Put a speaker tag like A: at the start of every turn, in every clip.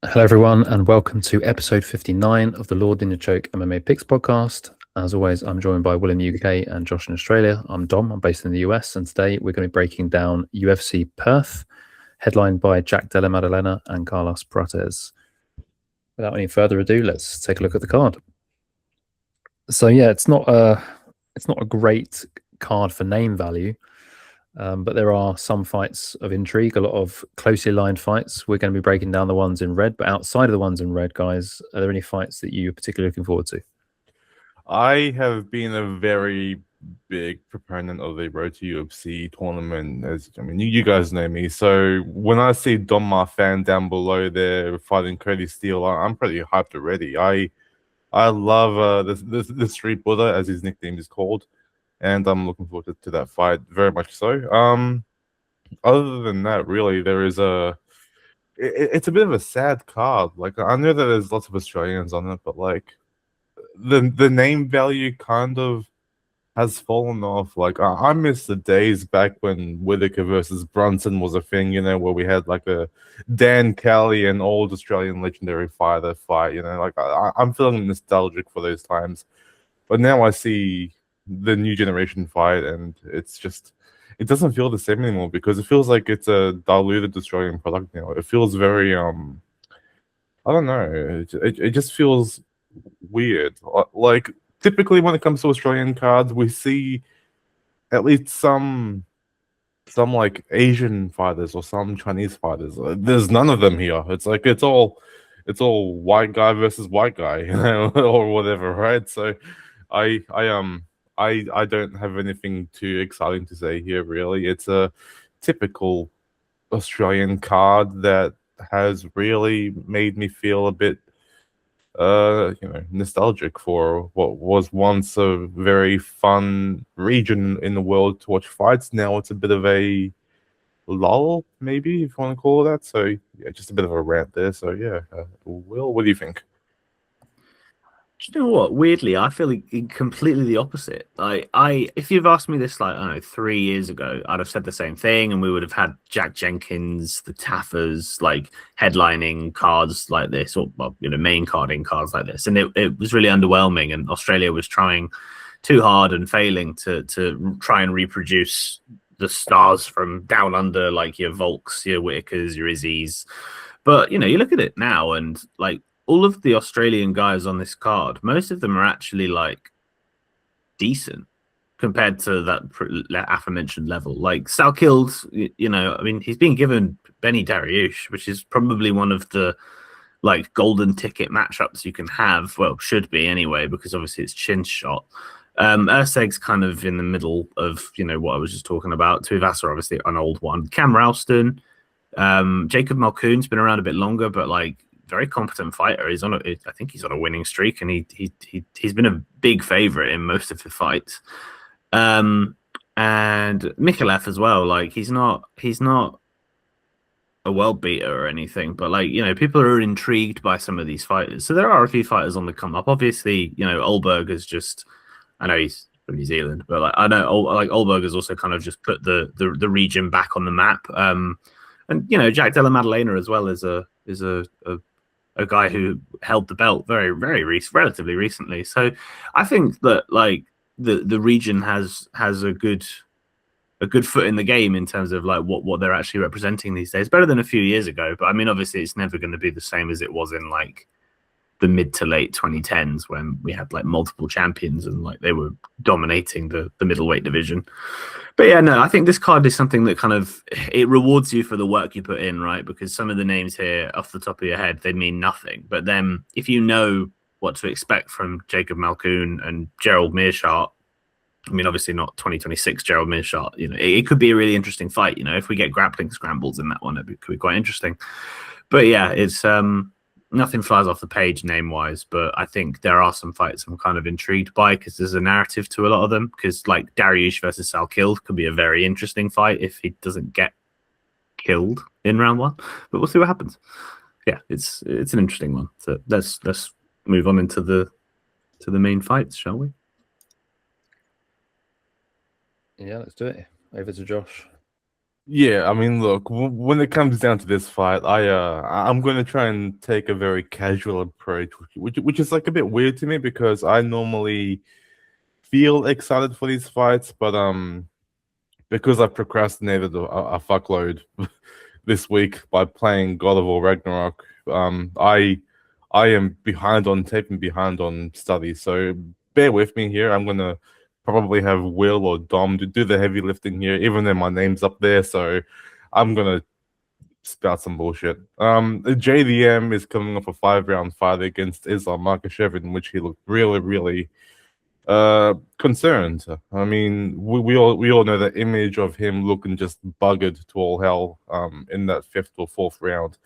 A: Hello, everyone, and welcome to episode 59 of the Lord in the Choke MMA Picks podcast. As always, I'm joined by Will in the UK and Josh in Australia. I'm Dom, I'm based in the US, and today we're going to be breaking down UFC Perth, headlined by Jack Della Maddalena and Carlos Prates. Without any further ado, let's take a look at the card. So yeah, it's not a great card for name value. But there are some fights of intrigue, a lot of closely aligned fights. We're going to be breaking down the ones in red, but outside of the ones in red, guys, are there any fights that you're particularly looking forward to?
B: I have been a very big proponent of the Road to UFC tournament. As I mean, you guys know me. So when I see Donmar fan down below there fighting Cody Steele, I'm pretty hyped already. I love the Street Buddha, as his nickname is called, and I'm looking forward to that fight very much so. Other than that, really, it's a bit of a sad card. Like, I know that there's lots of Australians on it, but like the name value kind of has fallen off. Like, I miss the days back when Whitaker versus Brunson was a thing, where we had like a Dan Kelly, an old Australian legendary fighter fight. Like, I'm feeling nostalgic for those times. But now I see the new generation fight, and it doesn't feel the same anymore because it feels like it's a diluted Australian product now. It feels very I don't know. It just feels weird. Like, typically when it comes to Australian cards, we see at least some like Asian fighters or some Chinese fighters. There's none of them here. It's like it's all white guy versus white guy, or whatever, right? So I don't have anything too exciting to say here, really. It's a typical Australian card that has really made me feel a bit nostalgic for what was once a very fun region in the world to watch fights. Now it's a bit of a lull, maybe, if you want to call it that. So yeah, just a bit of a rant there. So yeah, Will, what do you think?
C: Do you know what? Weirdly, I feel completely the opposite. If you've asked me this, like, I don't know, 3 years ago, I'd have said the same thing, and we would have had Jack Jenkins, the Taffers, like headlining cards like this, or well, main carding cards like this, and it was really underwhelming. And Australia was trying too hard and failing to try and reproduce the stars from down under, like your Volks, your Whitakers, your Izzies. But you look at it now, and like, all of the Australian guys on this card, most of them are actually like decent compared to that aforementioned level. Like Salkild's, I mean, he's been given Benny Dariush, which is probably one of the like golden ticket matchups you can have. Well, should be anyway, because obviously it's chin shot. Urseg's kind of in the middle of what I was just talking about. Tuivasa, obviously an old one. Cam Ralston, Jacob Malkoon's been around a bit longer, but like, very competent fighter. I think he's on a winning streak, and he's been a big favorite in most of the fights. And Micallef as well. Like, he's not a world beater or anything, but like, people are intrigued by some of these fighters. So there are a few fighters on the come up. Obviously, Olberg is just, I know he's from New Zealand, but like, I know like Olberg has also kind of just put the region back on the map. And Jack Della Maddalena as well is a guy who held the belt relatively recently. So I think that like the region has a good foot in the game in terms of like what they're actually representing these days. Better than a few years ago, but I mean, obviously it's never going to be the same as it was in like the mid to late 2010s when we had like multiple champions and like they were dominating the middleweight division. But yeah, no, I think this card is something that kind of, it rewards you for the work you put in, right? Because some of the names here off the top of your head, they mean nothing. But then if you know what to expect from Jacob Malkoon and Gerald Meerschaert, I mean, obviously not 2026 Gerald Meerschaert, it could be a really interesting fight. If we get grappling scrambles in that one, it could be quite interesting. But yeah, it's nothing flies off the page name-wise, but I think there are some fights I'm kind of intrigued by because there's a narrative to a lot of them. Because like Dariush versus Salkild could be a very interesting fight if he doesn't get killed in round one. But we'll see what happens. Yeah, it's an interesting one. So let's move on into the main fights, shall we?
A: Yeah, let's do it. Over to Josh.
B: Yeah, I mean, look, when it comes down to this fight, I'm going to try and take a very casual approach, which is like a bit weird to me because I normally feel excited for these fights, but because I've procrastinated a fuckload this week by playing God of War Ragnarok, I am behind on tape and behind on study. So bear with me here. I'm gonna probably have Will or Dom to do the heavy lifting here, even though my name's up there. So I'm gonna spout some bullshit. JDM is coming off a 5-round fight against Islam Makhachev, in which he looked really, really concerned. I mean, we all know that image of him looking just buggered to all hell in that 5th or 4th round.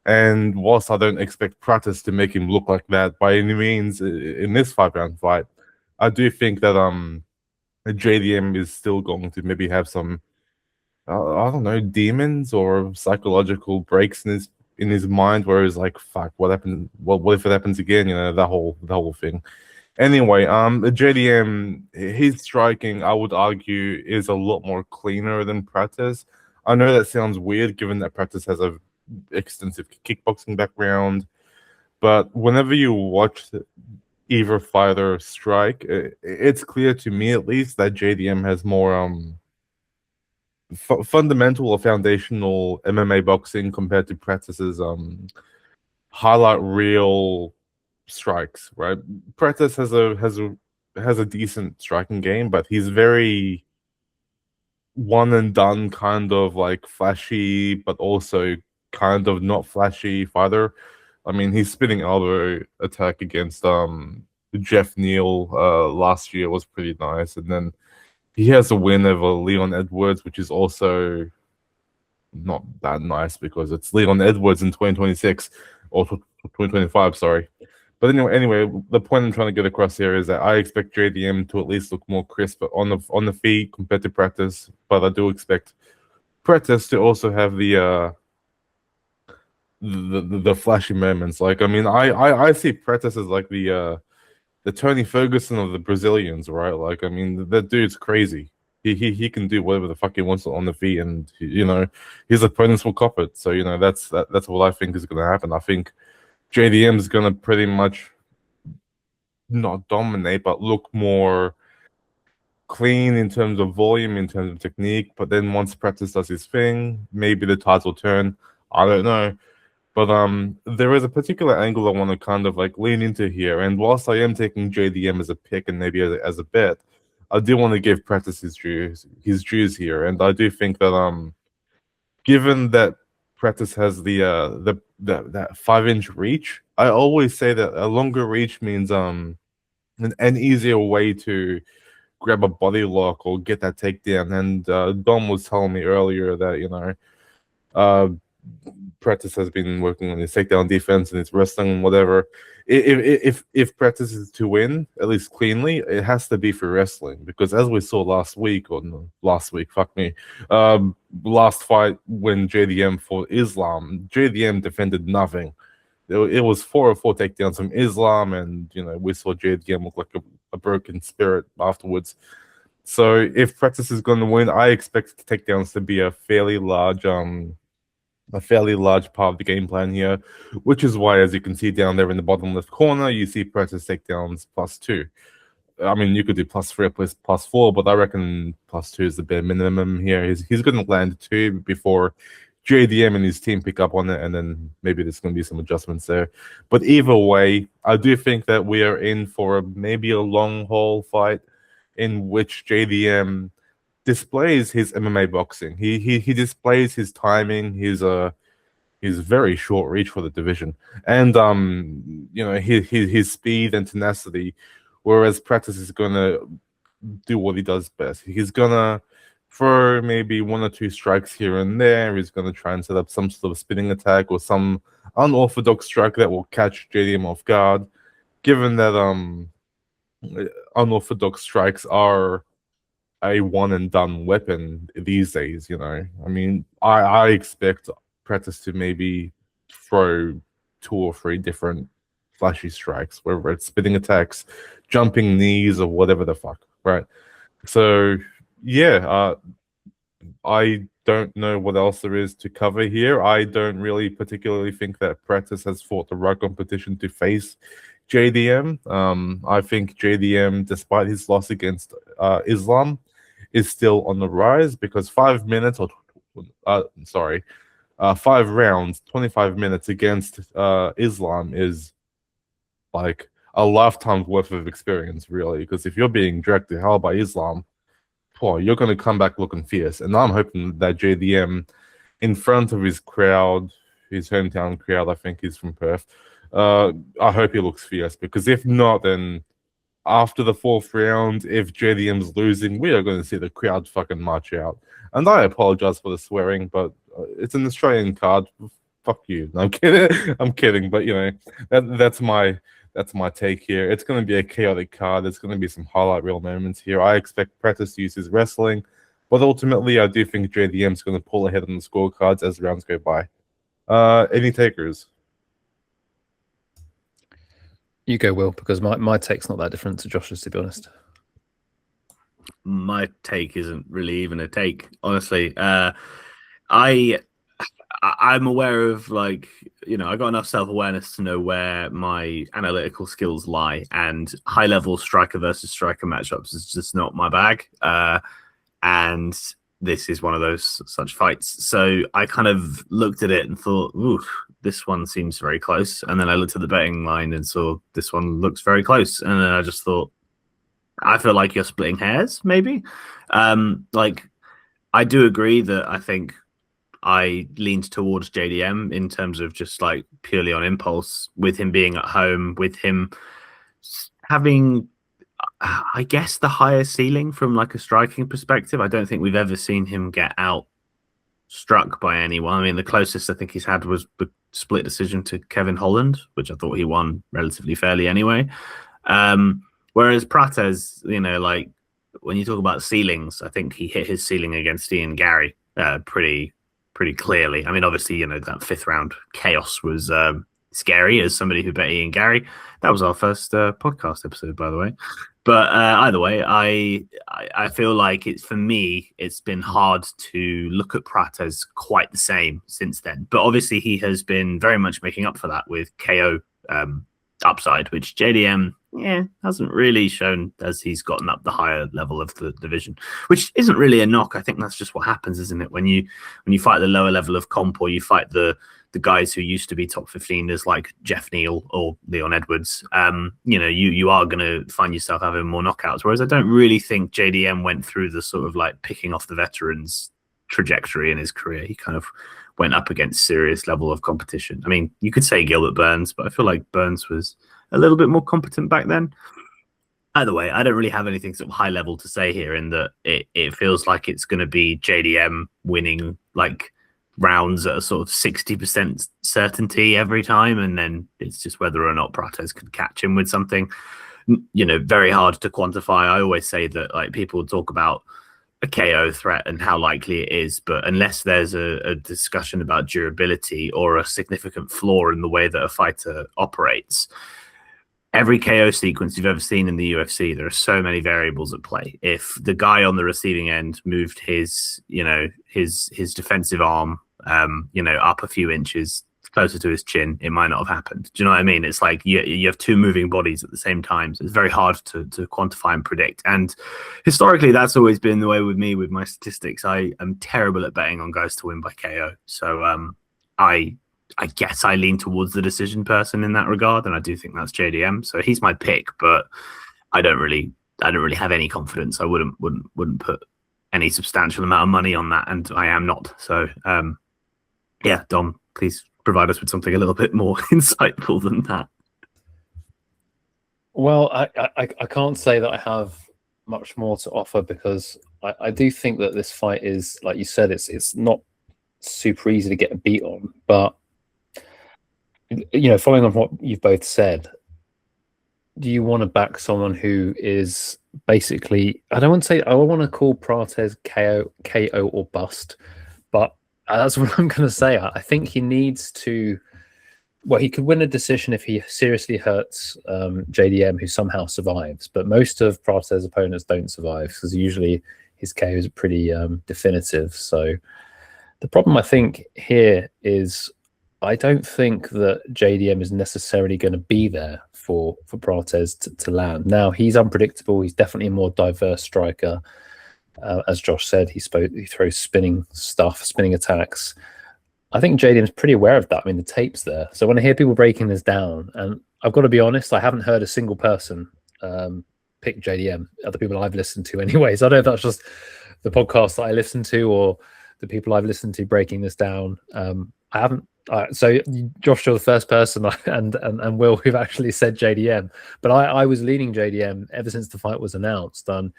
B: And whilst I don't expect Prates to make him look like that by any means in this 5-round fight, I do think that JDM is still going to maybe have some I don't know, demons or psychological breaks in his mind where he's like, fuck, what happened? What if it happens again? You know, the whole thing. Anyway, JDM, his striking, I would argue, is a lot more cleaner than Prates. I know that sounds weird given that Prates has a extensive kickboxing background, but whenever you watch either fighter strike, it's clear to me at least that JDM has more fundamental or foundational MMA boxing compared to Pratis's highlight reel strikes, right? Prates has a decent striking game, but he's very one and done, kind of like flashy, but also kind of not flashy fighter. I mean, his spinning elbow attack against Jeff Neal last year was pretty nice, and then he has a win over Leon Edwards, which is also not that nice because it's Leon Edwards in 2026 or 2025, sorry. But anyway, the point I'm trying to get across here is that I expect JDM to at least look more crisp on the feet compared to Prates, but I do expect Prates to also have the flashy moments. Like, I mean, I see Prates as like the Tony Ferguson of the Brazilians, right? Like, I mean, that dude's crazy. He can do whatever the fuck he wants on the feet, and you know his opponents will cop it. So you know that's what I think is going to happen. I think JDM is going to pretty much not dominate, but look more clean in terms of volume, in terms of technique. But then once Prates does his thing, maybe the tides will turn. I don't know. But there is a particular angle I want to kind of like lean into here. And whilst I am taking JDM as a pick and maybe as a bet, I do want to give Prates his dues here. And I do think that given that Prates has that 5-inch reach, I always say that a longer reach means an easier way to grab a body lock or get that takedown. And Dom was telling me earlier that, you know, Prates has been working on his takedown defense and his wrestling and whatever. If Prates is to win, at least cleanly, it has to be for wrestling, because as we saw last week, or no, last week, fuck me, last fight when JDM fought Islam, JDM defended nothing. It was 4 or 4 takedowns from Islam, and you know we saw JDM look like a broken spirit afterwards. So if Prates is going to win, I expect takedowns to be a fairly large part of the game plan here, which is why, as you can see down there in the bottom left corner, you see Prates takedowns +2. I mean, you could do +3 or +4, but I reckon +2 is the bare minimum here. He's going to land 2 before JDM and his team pick up on it, and then maybe there's going to be some adjustments there. But either way, I do think that we are in for maybe a long haul fight in which JDM displays his MMA boxing. He displays his timing, his very short reach for the division, and you know, his speed and tenacity. Whereas Prates is gonna do what he does best. He's gonna throw maybe 1 or 2 strikes here and there. He's gonna try and set up some sort of spinning attack or some unorthodox strike that will catch JDM off guard. Given that unorthodox strikes are a one and done weapon these days, you know. I mean, I expect Prates to maybe throw 2 or 3 different flashy strikes, whether it's spinning attacks, jumping knees, or whatever the fuck, right? So yeah, I don't know what else there is to cover here. I don't really particularly think that Prates has fought the right competition to face JDM. I think JDM, despite his loss against Islam, is still on the rise because 5 minutes or 5 rounds, 25 minutes against Islam is like a lifetime's worth of experience, really. Because if you're being dragged to hell by Islam, you're going to come back looking fierce. And I'm hoping that JDM, in front of his crowd, his hometown crowd, I think he's from Perth, I hope he looks fierce. Because if not, then after the 4th round, if JDM's losing, we are going to see the crowd fucking march out. And I apologize for the swearing, but it's an Australian card. Fuck you. No, I'm kidding. I'm kidding. But, you know, that's my take here. It's going to be a chaotic card. There's going to be some highlight reel moments here. I expect Prates to use his wrestling, but ultimately, I do think JDM's going to pull ahead on the scorecards as rounds go by. Any takers?
A: You go, Will, because my take's not that different to Josh's, to be honest.
C: My take isn't really even a take, honestly. I'm aware of, like, you know, I got enough self-awareness to know where my analytical skills lie, and high-level striker versus striker matchups is just not my bag. And this is one of those such fights. So I kind of looked at it and thought, ooh, this one seems very close. And then I looked at the betting line and saw this one looks very close. And then I just thought, I feel like you're splitting hairs, maybe. Like, I do agree that I think I leaned towards JDM in terms of just like purely on impulse, with him being at home, with him having, I guess, the higher ceiling from like a striking perspective. I don't think we've ever seen him get out struck by anyone. I mean, the closest I think he's had was the split decision to Kevin Holland, which I thought he won relatively fairly anyway. Whereas Prates, you know, like when you talk about ceilings, I think he hit his ceiling against Ian Gary pretty clearly. I mean, obviously, you know, that 5th round chaos was scary as somebody who bet Ian Gary. That was our first podcast episode, by the way. But either way, I feel like for me, it's been hard to look at Prates quite the same since then. But obviously, he has been very much making up for that with KO upside, which JDM hasn't really shown as he's gotten up the higher level of the division, which isn't really a knock. I think that's just what happens, isn't it? When you fight the lower level of comp, or you fight the guys who used to be top 15ers like Jeff Neal or Leon Edwards, you know, you are going to find yourself having more knockouts. Whereas I don't really think JDM went through the sort of like picking off the veterans trajectory in his career. He kind of went up against serious level of competition. I mean, you could say Gilbert Burns, but I feel like Burns was a little bit more competent back then. Either way, I don't really have anything sort of high level to say here, in that it feels like it's going to be JDM winning like rounds at a sort of 60% certainty every time, and then it's just whether or not Prates can catch him with something, you know, very hard to quantify. I always say that, like, people talk about a KO threat and how likely it is, but unless there's a discussion about durability or a significant flaw in the way that a fighter operates, every KO sequence you've ever seen in the UFC, there are so many variables at play. If the guy on the receiving end moved his defensive arm, up a few inches closer to his chin, it might not have happened. Do you know what I mean? It's like you have two moving bodies at the same time. So it's very hard to quantify and predict. And historically, that's always been the way with me with my statistics. I am terrible at betting on guys to win by KO. So I guess I lean towards the decision person in that regard, and I do think that's JDM. So he's my pick, but I don't really have any confidence. I wouldn't put any substantial amount of money on that, and I am not. So Dom, please provide us with something a little bit more insightful than that.
A: Well, I can't say that I have much more to offer, because I do think that this fight is, like you said, it's not super easy to get a beat on, but you know, following on what you've both said, do you want to back someone who is basically, I don't want to call Prates KO or bust, but that's what I'm going to say. I think he needs to, well, he could win a decision if he seriously hurts JDM, who somehow survives, but most of Prates' opponents don't survive, because usually his KOs are pretty definitive. So the problem I think here is I don't think that JDM is necessarily going to be there for Prates to land. Now, he's unpredictable. He's definitely a more diverse striker. As Josh said, he throws spinning attacks. I think JDM's pretty aware of that. I mean, the tape's there. So when I hear people breaking this down, and I've got to be honest, I haven't heard a single person pick JDM, other people I've listened to anyways. I don't know if that's just the podcast that I listen to or the people I've listened to breaking this down. I haven't. So Josh, you're the first person and Will who've actually said JDM, but I was leaning JDM ever since the fight was announced. And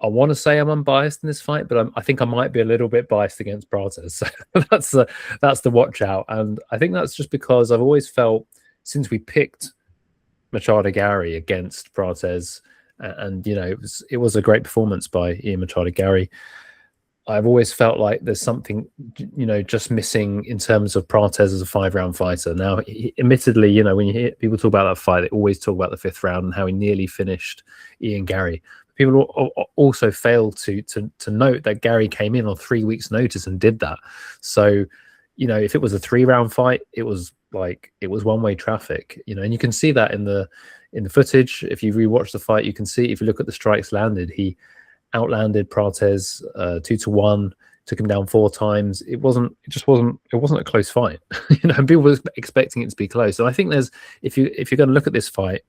A: I want to say I'm unbiased in this fight, but I think I might be a little bit biased against Prates. So that's the watch out. And I think that's just because I've always felt since we picked Machado Gary against Prates, and you know it was a great performance by Ian Machado Gary. I've always felt like there's something, you know, just missing in terms of Prates as a 5-round fighter. Now, admittedly, you know, when you hear people talk about that fight, they always talk about the 5th round and how he nearly finished Ian Gary. People also fail to note that Gary came in on 3 weeks' notice and did that. So, you know, if it was a 3-round fight, it was one-way traffic, you know, and you can see that in the footage. If you rewatch the fight, you can see, if you look at the strikes landed, he outlanded Prates 2-1, took him down 4 times. It wasn't a close fight. You know, and people were expecting it to be close. And I think if you're going to look at this fight,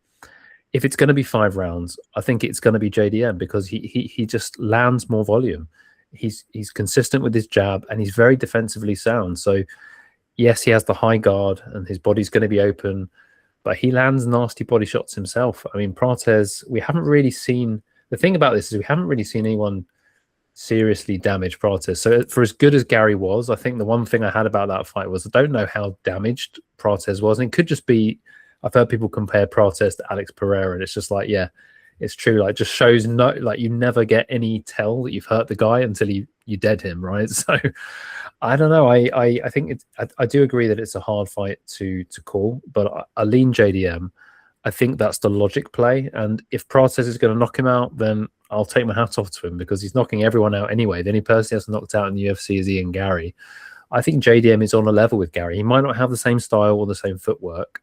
A: if it's going to be 5 rounds, I think it's going to be JDM because he just lands more volume. He's consistent with his jab and he's very defensively sound. So yes, he has the high guard and his body's going to be open, but he lands nasty body shots himself. I mean, Prates, we haven't really seen. The thing about this is we haven't really seen anyone seriously damage Prates. So for as good as Gary was, I think the one thing I had about that fight was I don't know how damaged Prates was. And it could just be, I've heard people compare Prates to Alex Pereira, and it's just like, yeah, it's true. Like, just shows no, like you never get any tell that you've hurt the guy until you dead him, right? So I don't know. I think I do agree that it's a hard fight to call, but I lean JDM. I think that's the logic play. And if Prates is going to knock him out, then I'll take my hat off to him because he's knocking everyone out anyway. The only person he has knocked out in the UFC is Ian Gary. I think JDM is on a level with Gary. He might not have the same style or the same footwork,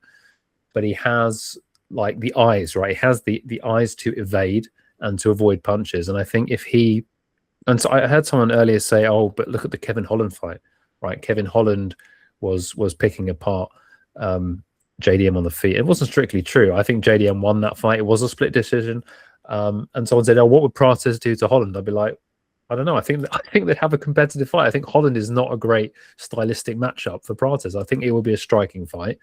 A: but he has like the eyes, right? He has the eyes to evade and to avoid punches. And I think if he, and so I heard someone earlier say, oh, but look at the Kevin Holland fight, right? Kevin Holland was picking apart JDM on the feet. It wasn't strictly true. I think JDM won that fight. It was a split decision. And someone said, oh, what would Prates do to Holland? I'd be like, I don't know. I think they'd have a competitive fight. I think Holland is not a great stylistic matchup for Prates. I think it will be a striking fight.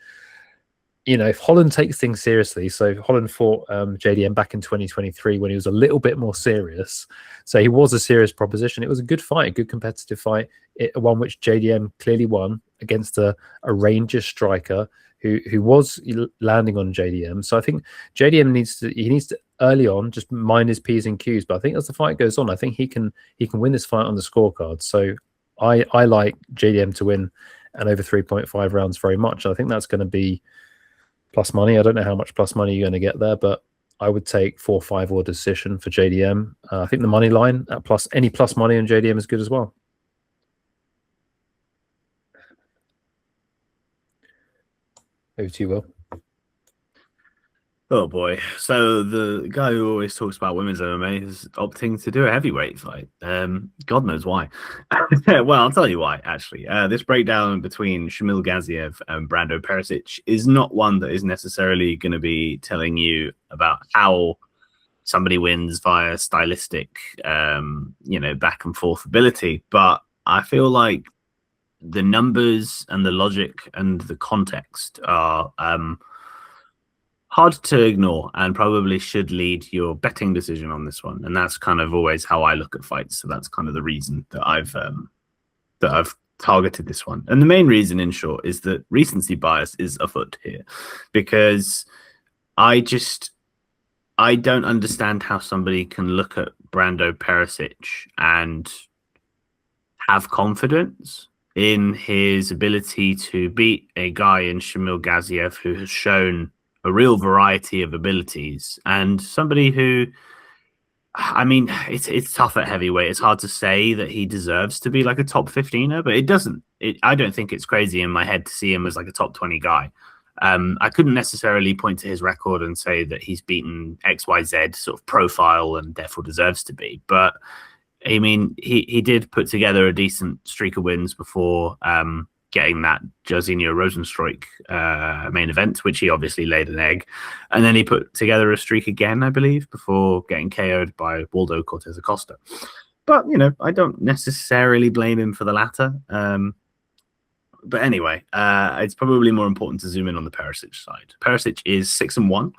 A: You know, if Holland takes things seriously, so Holland fought JDM back in 2023 when he was a little bit more serious. So he was a serious proposition. It was a good fight, a good competitive fight, one which JDM clearly won against a Ranger striker who was landing on JDM. So I think JDM needs to early on just mind his P's and Q's. But I think as the fight goes on, I think he can win this fight on the scorecard. So I like JDM to win and over 3.5 rounds very much. I think that's going to be plus money. I don't know how much plus money you're going to get there, but I would take 4-5 or decision for JDM. I think the money line at any plus money on JDM is good as well. Over to you, Will.
C: Oh boy. So the guy who always talks about women's MMA is opting to do a heavyweight fight. God knows why. Well, I'll tell you why, actually. This breakdown between Shamil Gaziev and Brando Pericic is not one that is necessarily going to be telling you about how somebody wins via stylistic, back and forth ability. But I feel like the numbers and the logic and the context are hard to ignore and probably should lead your betting decision on this one. And that's kind of always how I look at fights. So that's kind of the reason that I've targeted this one. And the main reason, in short, is that recency bias is afoot here, because I don't understand how somebody can look at Brando Pericic and have confidence in his ability to beat a guy in Shamil Gaziev who has shown a real variety of abilities, and somebody who I mean, it's tough at heavyweight. It's hard to say that he deserves to be like a top 15er, but it doesn't. I don't think it's crazy in my head to see him as like a top 20 guy. I couldn't necessarily point to his record and say that he's beaten XYZ sort of profile and therefore deserves to be. But I mean, he did put together a decent streak of wins before getting that Jairzinho Rosenstruik main event, which he obviously laid an egg. And then he put together a streak again, I believe, before getting KO'd by Waldo Cortez Acosta. But, you know, I don't necessarily blame him for the latter. But anyway, it's probably more important to zoom in on the Pericic side. Pericic is 6-1,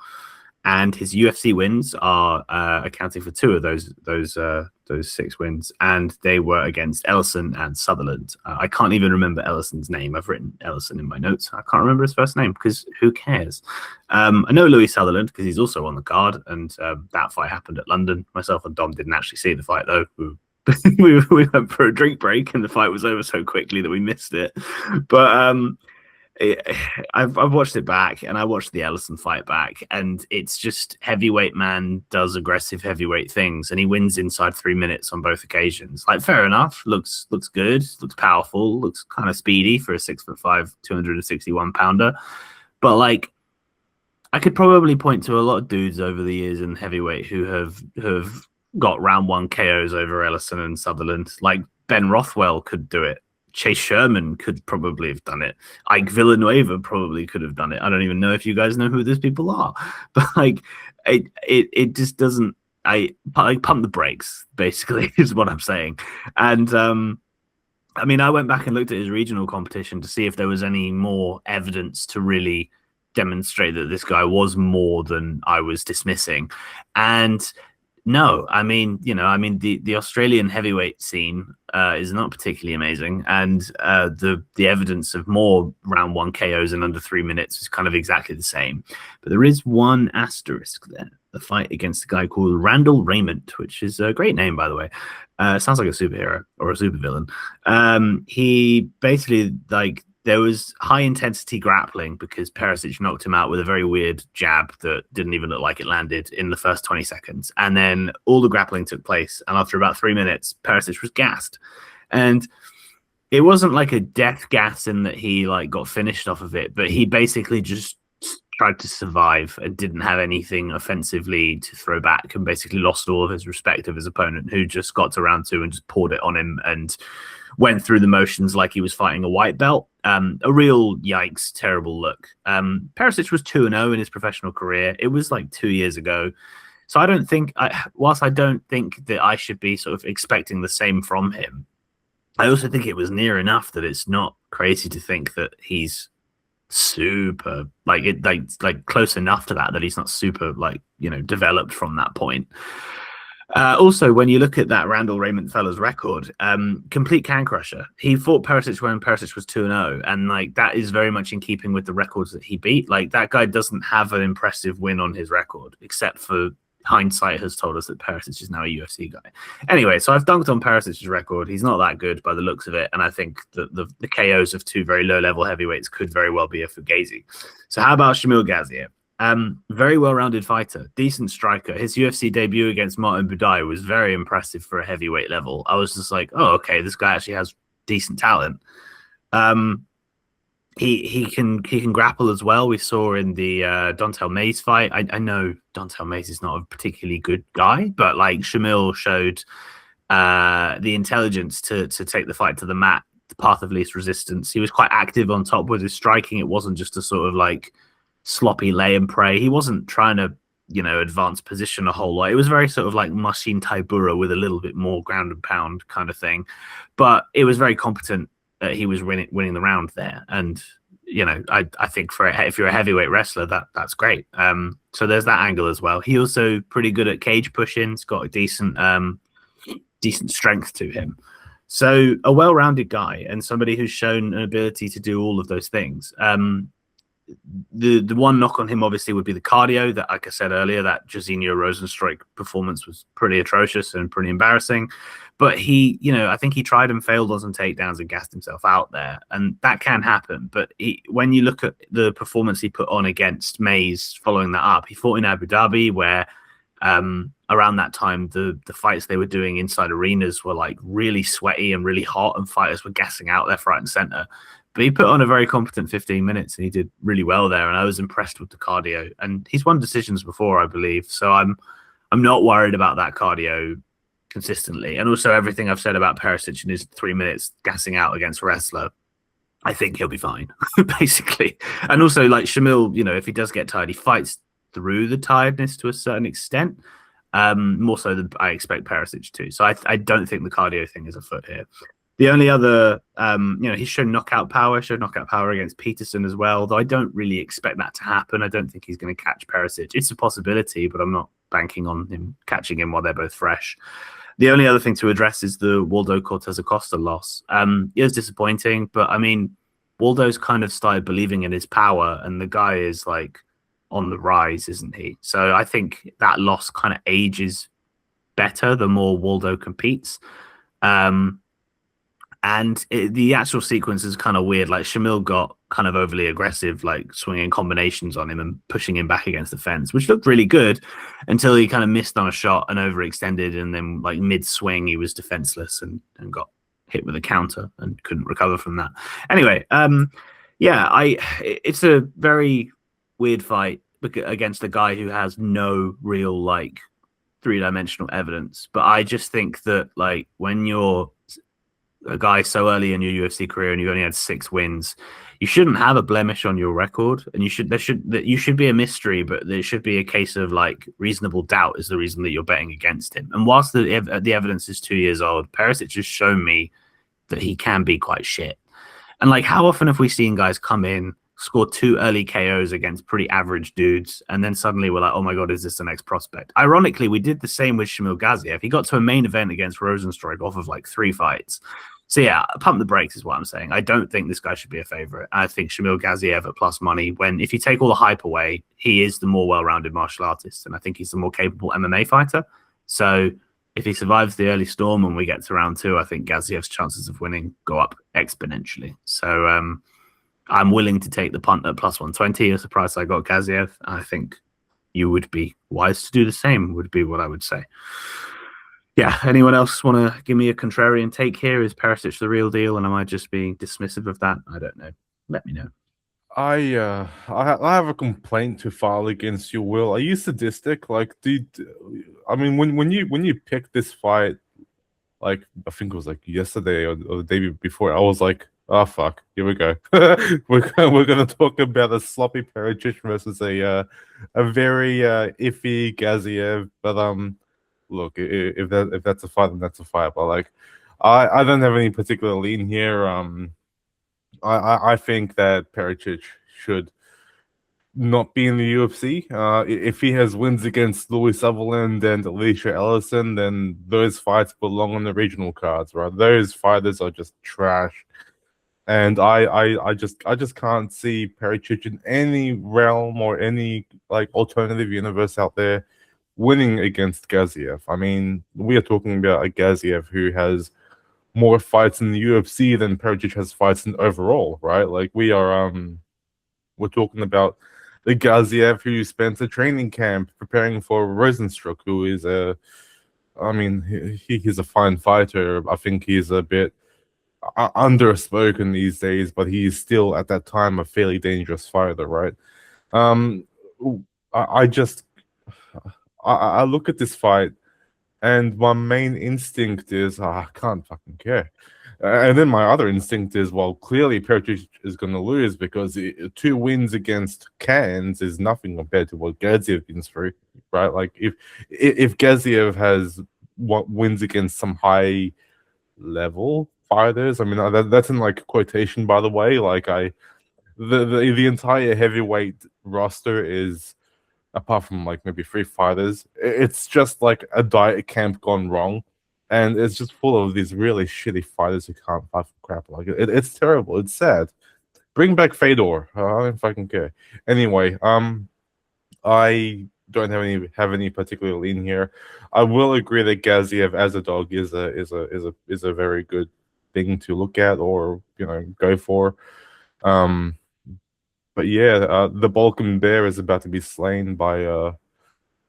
C: and his UFC wins are accounting for 2 of those 6 wins, and they were against Ellison and Sutherland. I can't even remember Ellison's name. I've written Ellison in my notes. I can't remember his first name because who cares? I know Louis Sutherland because he's also on the card, and that fight happened at London. Myself and Dom didn't actually see the fight though. We went for a drink break and the fight was over so quickly that we missed it. But I've watched it back, and I watched the Ellison fight back, and it's just heavyweight man does aggressive heavyweight things, and he wins inside 3 minutes on both occasions. Like, fair enough, looks good, looks powerful, looks kind of speedy for a 6'5", 261 pounder. But like, I could probably point to a lot of dudes over the years in heavyweight who have got round 1 KOs over Ellison and Sutherland. Like, Ben Rothwell could do it. Chase Sherman could probably have done it. Ike Villanueva probably could have done it. I don't even know if you guys know who these people are, but like, it just doesn't. I pump the brakes, basically, is what I'm saying. And I mean, I went back and looked at his regional competition to see if there was any more evidence to really demonstrate that this guy was more than I was dismissing. And no, I mean, the Australian heavyweight scene is not particularly amazing, and the evidence of more round 1 KOs in under 3 minutes is kind of exactly the same. But there is one asterisk there: the fight against a guy called Randall Raymond, which is a great name, by the way. Sounds like a superhero or a supervillain. He basically, like, there was high intensity grappling because Pericic knocked him out with a very weird jab that didn't even look like it landed in the first 20 seconds. And then all the grappling took place. And after about 3 minutes, Pericic was gassed. And it wasn't like a death gas in that he like got finished off of it, but he basically just tried to survive and didn't have anything offensively to throw back, and basically lost all of his respect of his opponent, who just got to round 2 and just poured it on him and went through the motions like he was fighting a white belt. A real yikes, terrible look. Pericic was 2-0 in his professional career. It was like 2 years ago. So I don't think, whilst I don't think that I should be sort of expecting the same from him, I also think it was near enough that it's not crazy to think that he's super, like close enough to that he's not super, like, developed from that point. Also, when you look at that Randall Raymond fella's record, complete can crusher. He fought Pericic when Pericic was 2-0, and like, that is very much in keeping with the records that he beat. Like, that guy doesn't have an impressive win on his record, except for hindsight has told us that Pericic is now a UFC guy. Anyway, so I've dunked on Pericic's record. He's not that good by the looks of it, and I think that the KOs of 2 very low-level heavyweights could very well be a Fugazi. So how about Shamil Gaziev? Very well-rounded fighter, decent striker. His UFC debut against Martin Budai was very impressive for a heavyweight level. I was just like, oh, okay, this guy actually has decent talent. He can grapple as well. We saw in the Dontel Mays fight. I know Dontel Mays is not a particularly good guy, but like, Shamil showed the intelligence to take the fight to the mat, the path of least resistance. He was quite active on top with his striking. It wasn't just a sort of like sloppy lay and pray. He wasn't trying to, advance position a whole lot. It was very sort of like Machine Taibura with a little bit more ground and pound kind of thing. But it was very competent. He was winning the round there. And, I think if you're a heavyweight wrestler, that's great. So there's that angle as well. He also pretty good at cage pushing. He's got a decent strength to him. So a well-rounded guy, and somebody who's shown an ability to do all of those things. The one knock on him obviously would be the cardio. That, like I said earlier, that Jairzinho Rosenstruik performance was pretty atrocious and pretty embarrassing. But he, I think he tried and failed on some takedowns and gassed himself out there, and that can happen. But when you look at the performance he put on against Mays following that up, he fought in Abu Dhabi where around that time, the fights they were doing inside arenas were like really sweaty and really hot, and fighters were gassing out left, right, and center. But he put on a very competent 15 minutes, and he did really well there. And I was impressed with the cardio. And he's won decisions before, I believe. So I'm not worried about that cardio consistently. And also everything I've said about Pericic in his 3 minutes gassing out against a wrestler, I think he'll be fine, basically. And also, like Shamil, you know, if he does get tired, he fights through the tiredness to a certain extent. More so than I expect Pericic to. So I don't think the cardio thing is afoot here. The only other, you know, he's showed knockout power against Peterson as well, though I don't really expect that to happen. I don't think he's going to catch Pericic. It's a possibility, but I'm not banking on him catching him while they're both fresh. The only other thing to address is the Waldo Cortez Acosta loss. It was disappointing, but I mean, Waldo's kind of started believing in his power, and the guy is like on the rise, isn't he? So I think that loss kind of ages better the more Waldo competes. The actual sequence is kind of weird. Like Shamil got kind of overly aggressive, like swinging combinations on him and pushing him back against the fence, which looked really good until he kind of missed on a shot and overextended. And then like mid swing, he was defenseless and got hit with a counter and couldn't recover from that. Anyway, it's a very weird fight against a guy who has no real like three-dimensional evidence. But I just think that like when you're a guy so early in your UFC career and you've only had 6 wins, you shouldn't have a blemish on your record, and you should be a mystery, but there should be a case of like reasonable doubt is the reason that you're betting against him. And whilst the evidence is 2 years old, Perisic has shown me that he can be quite shit. And like, how often have we seen guys come in, score 2 early KOs against pretty average dudes, and then suddenly we're like, oh my god, is this the next prospect? Ironically, we did the same with Shamil Gaziev. He got to a main event against Rosenstruck off of like 3 fights. So yeah, pump the brakes is what I'm saying. I don't think this guy should be a favorite. I think Shamil Gaziev at plus money, when if you take all the hype away, he is the more well-rounded martial artist, and I think he's the more capable MMA fighter. So if he survives the early storm and we get to round 2, I think Gaziev's chances of winning go up exponentially. So I'm willing to take the punt at plus 120 as the price I got Gaziev. I think you would be wise to do the same, would be what I would say. Yeah, anyone else want to give me a contrarian take here? Is Perisic the real deal, and am I just being dismissive of that? I don't know. Let me know.
B: I have a complaint to file against you, Will. Are you sadistic? Like, I mean, when you picked this fight, like I think it was like yesterday or the day before, I was like, oh fuck, here we go. we're gonna talk about a sloppy Pericic versus a very iffy Gaziev, but look, if that's a fight, then that's a fight. But like, I don't have any particular lean here. I think that Pericic should not be in the UFC. If he has wins against Louis Sutherland and Alicia Ellison, then those fights belong on the regional cards, right? Those fighters are just trash. And I just can't see Pericic in any realm or any like alternative universe out there winning against Gaziev. I mean, we are talking about a Gaziev who has more fights in the UFC than Pericic has fights in overall, right? Like we're talking about the Gaziev who spent a training camp preparing for Rosenstruck, who is he's a fine fighter. I think he's a bit underspoken these days, but he's still at that time a fairly dangerous fighter, right? I look at this fight, and my main instinct is I can't fucking care, and then my other instinct is, well, clearly Pericic is going to lose because 2 wins against Cans is nothing compared to what Gaziev been through, right? Like if Gaziev has wins against some high level fighters, I mean that's in like quotation, by the way. Like the entire heavyweight roster is, apart from like maybe 3 fighters, it's just like a diet camp gone wrong, and it's just full of these really shitty fighters who can't fight for crap. Like it's terrible. It's sad. Bring back Fedor. I don't fucking care. Anyway, I don't have any particular lean here. I will agree that Gaziev as a dog is a very good thing to look at or go for. But yeah, the Balkan Bear is about to be slain by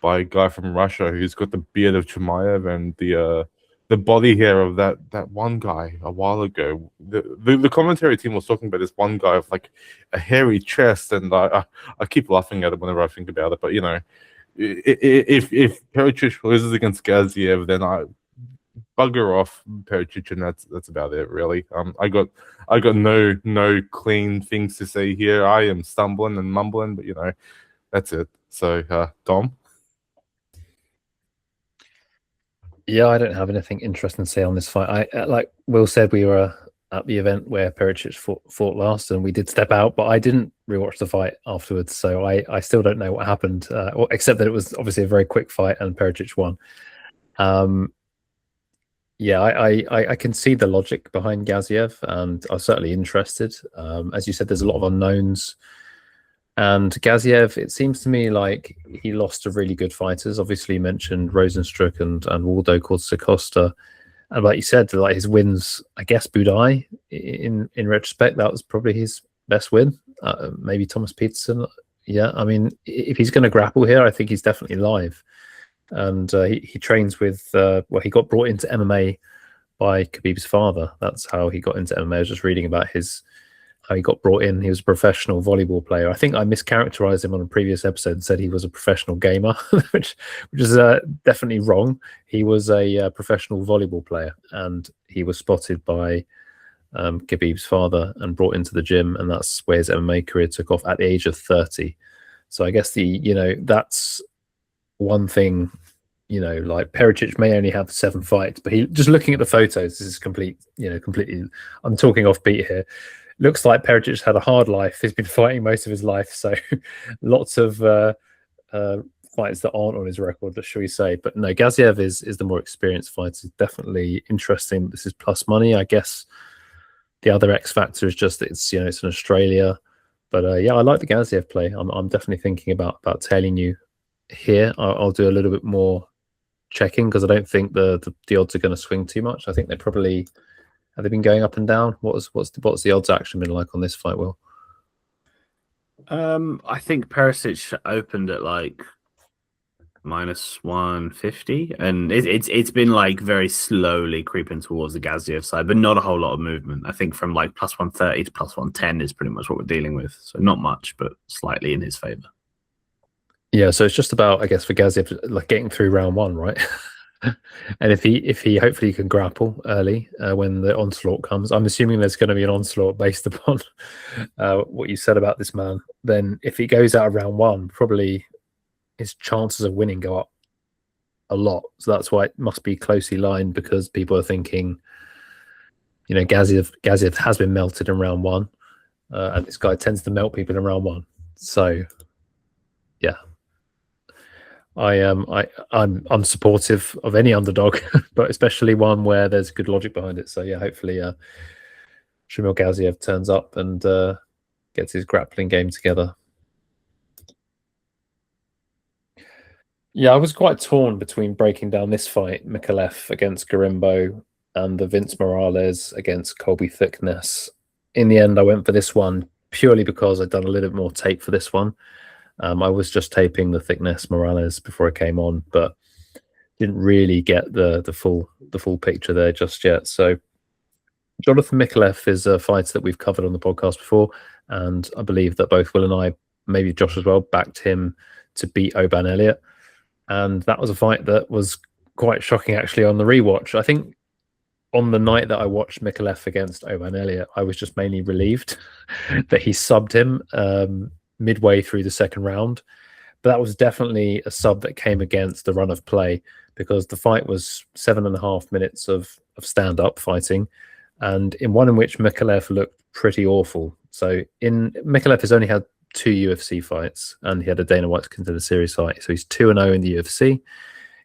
B: by a guy from Russia who's got the beard of Chimaev and the body hair of that one guy a while ago. The commentary team was talking about this one guy with like a hairy chest, and I keep laughing at it whenever I think about it. But you know, if Pericic loses against Gaziev, then I bugger off Pericic, and that's about it really. I got no clean things to say here. I am stumbling and mumbling, but you know, that's it. So Dom.
A: Yeah, I don't have anything interesting to say on this fight. I like Will said, we were at the event where Pericic fought last, and we did step out, but I didn't rewatch the fight afterwards, so I still don't know what happened, except that it was obviously a very quick fight and Pericic won. Yeah, I can see the logic behind Gaziev, and I'm certainly interested. As you said, there's a lot of unknowns. And Gaziev, it seems to me like he lost to really good fighters. Obviously, you mentioned Rosenstruck and Waldo Costa. And like you said, like his wins, I guess Budai, in retrospect, that was probably his best win. Maybe Thomas Peterson. Yeah, I mean, if he's going to grapple here, I think he's definitely live. And he trains with, well, he got brought into MMA by Khabib's father. That's how he got into MMA. I was just reading about how he got brought in. He was a professional volleyball player. I think I mischaracterized him on a previous episode and said he was a professional gamer, which is definitely wrong. He was a professional volleyball player, and he was spotted by Khabib's father and brought into the gym, and that's where his MMA career took off at the age of 30. So I guess that's one thing. Like Pericic may only have 7 fights, but he, just looking at the photos, this is completely. I'm talking off beat here. Looks like Pericic had a hard life. He's been fighting most of his life, so lots of fights that aren't on his record, shall we say. But no, Gaziev is the more experienced fighter. It's definitely interesting. This is plus money. I guess the other X factor is just that it's in Australia. But yeah, I like the Gaziev play. I'm definitely thinking about tailing you here. I'll do a little bit more checking because I don't think the odds are going to swing too much. I think they probably. Have they been going up and down? What's the odds action been like on this fight, Will?
C: I think Perisic opened at like -150, and it's been like very slowly creeping towards the Gaziev side, but not a whole lot of movement. I think from like +130 to +110 is pretty much what we're dealing with. So not much, but slightly in his favor. Yeah,
A: so it's just about, I guess, for Gaziev, like getting through round 1, right? And if he hopefully can grapple early when the onslaught comes, I'm assuming there's going to be an onslaught based upon what you said about this man. Then if he goes out of round 1, probably his chances of winning go up a lot. So that's why it must be closely lined, because people are thinking, Gaziev has been melted in round 1, and this guy tends to melt people in round 1. So yeah. I'm supportive of any underdog, but especially one where there's good logic behind it. So yeah, hopefully Shamil Gaziev turns up and gets his grappling game together. Yeah, I was quite torn between breaking down this fight, Micallef against Gorimbo, and the Vince Morales against Colby Thickness. In the end, I went for this one purely because I'd done a little bit more tape for this one. I was just taping the Thickness Morales before I came on, but didn't really get the full picture there just yet. So Jonathan Micallef is a fighter that we've covered on the podcast before, and I believe that both Will and I, maybe Josh as well, backed him to beat Oban Elliott. And that was a fight that was quite shocking actually on the rewatch. I think on the night that I watched Micallef against Oban Elliott, I was just mainly relieved that he subbed him midway through the second round. But that was definitely a sub that came against the run of play, because the fight was 7.5 minutes of stand-up fighting, and in one in which Micallef looked pretty awful. So Micallef has only had 2 UFC fights, and he had a Dana White's Contender Series fight. So he's 2-0 in the UFC.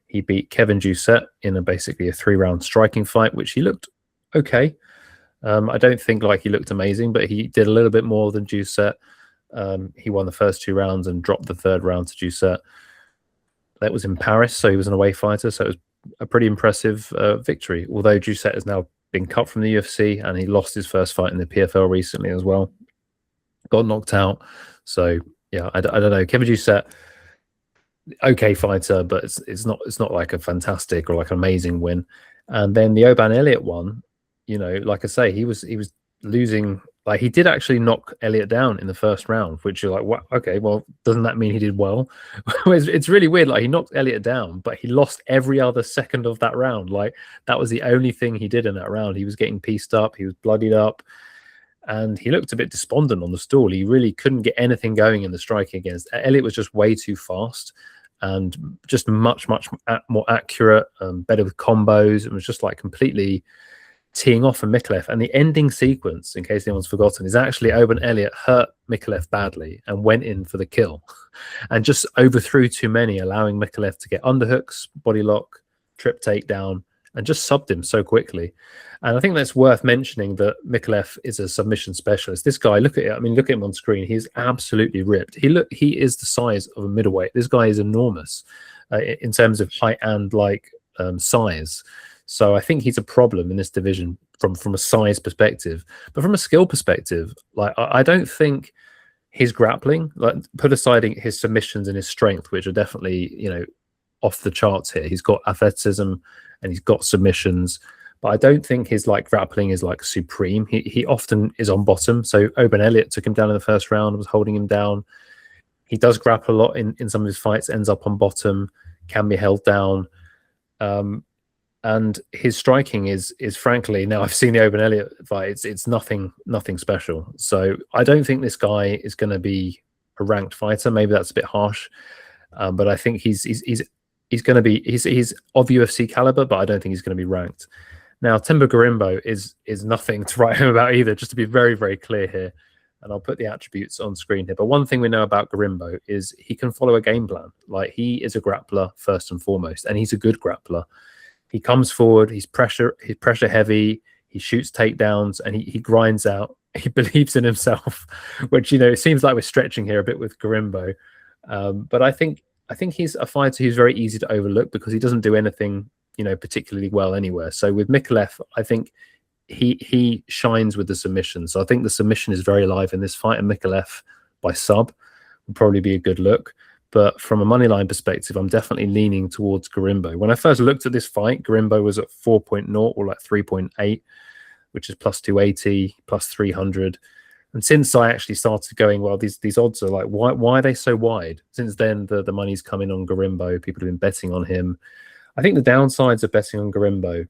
A: He beat Kevin Doucette in basically a 3-round striking fight, which he looked okay. I don't think he looked amazing, but he did a little bit more than Doucette. He won the first 2 rounds and dropped the 3rd round to Doucette. That was in Paris, so he was an away fighter, so it was a pretty impressive victory. Although Doucette has now been cut from the UFC, and he lost his first fight in the PFL recently as well. Got knocked out. So yeah, I don't know. Kevin Doucette, okay fighter, but it's not like a fantastic or like an amazing win. And then the Oban Elliott one, you know, like I say, he was losing. Like he did actually knock Elliott down in the first round, which you're like, what? Okay, well, doesn't that mean he did well? It's really weird. Like he knocked Elliott down, but he lost every other second of that round. Like that was the only thing he did in that round. He was getting pieced up, he was bloodied up, and he looked a bit despondent on the stall. He really couldn't get anything going in the striking against Elliott. Was just way too fast and just much more accurate, better with combos. It was just like completely teeing off from Micallef. And the ending sequence, in case anyone's forgotten, is actually Oban Elliott hurt Micallef badly and went in for the kill and just overthrew too many, allowing Micallef to get underhooks, body lock, trip takedown, and just subbed him so quickly. And I think that's worth mentioning that Micallef is a submission specialist. This guy, look at it. I mean, look at him on screen. He's absolutely ripped. He is the size of a middleweight. This guy is enormous in terms of height and like size. So I think he's a problem in this division from a size perspective, but from a skill perspective, like I don't think his grappling, like put aside his submissions and his strength, which are definitely, you know, off the charts here. He's got athleticism and he's got submissions, but I don't think his like grappling is like supreme. He often is on bottom. So Oban Elliott took him down in the first round, was holding him down. He does grapple a lot in some of his fights, ends up on bottom, can be held down. And his striking is frankly, now I've seen the Oban Elliott fight, it's nothing special. So I don't think this guy is going to be a ranked fighter. Maybe that's a bit harsh, but I think he's going to be he's of UFC caliber, but I don't think he's going to be ranked. Now Themba Gorimbo is nothing to write home about either. Just to be very clear here, and I'll put the attributes on screen here. But one thing we know about Gorimbo is he can follow a game plan. Like he is a grappler first and foremost, and he's a good grappler. He comes forward, he's pressure heavy, he shoots takedowns, and he grinds out. He believes in himself, which, you know, it seems like we're stretching here a bit with Gorimbo. But I think he's a fighter who's very easy to overlook because he doesn't do anything, you know, particularly well anywhere. So with Micallef, I think he shines with the submission. So I think the submission is very alive in this fight, and Micallef by sub would probably be a good look. But from a moneyline perspective, I'm definitely leaning towards Gorimbo. When I first looked at this fight, Gorimbo was at 4.0 or like 3.8, which is plus 280, plus 300. And since I actually started going, well, these odds are like, why are they so wide? Since then, the money's come in on Gorimbo. People have been betting on him. I think the downsides of betting on Gorimbo,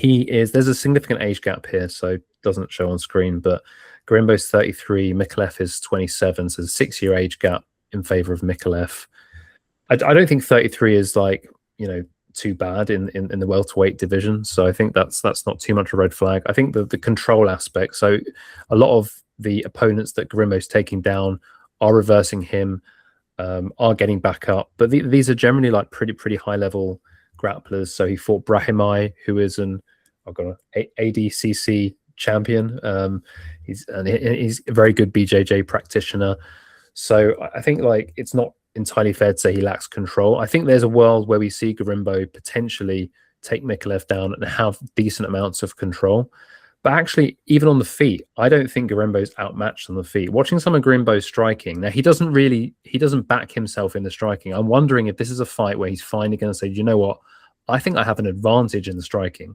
A: there's a significant age gap here, so it doesn't show on screen, but Gorimbo's 33, Micallef is 27, so there's a 6-year age gap in favor of Micallef. I don't think 33 is like, you know, too bad in the welterweight division. So I think that's not too much a red flag. I think the control aspect. So a lot of the opponents that Gorimbo's taking down are reversing him, are getting back up. But these are generally like pretty high level grapplers. So he fought Brahimai, who is an ADCC champion. He's a very good BJJ practitioner. So I think like it's not entirely fair to say he lacks control. I think there's a world where we see Gorimbo potentially take Micallef down and have decent amounts of control. But actually, even on the feet, I don't think Gorimbo's outmatched on the feet. Watching some of Gorimbo's striking, now he doesn't back himself in the striking. I'm wondering if this is a fight where he's finally going to say, you know what, I think I have an advantage in the striking.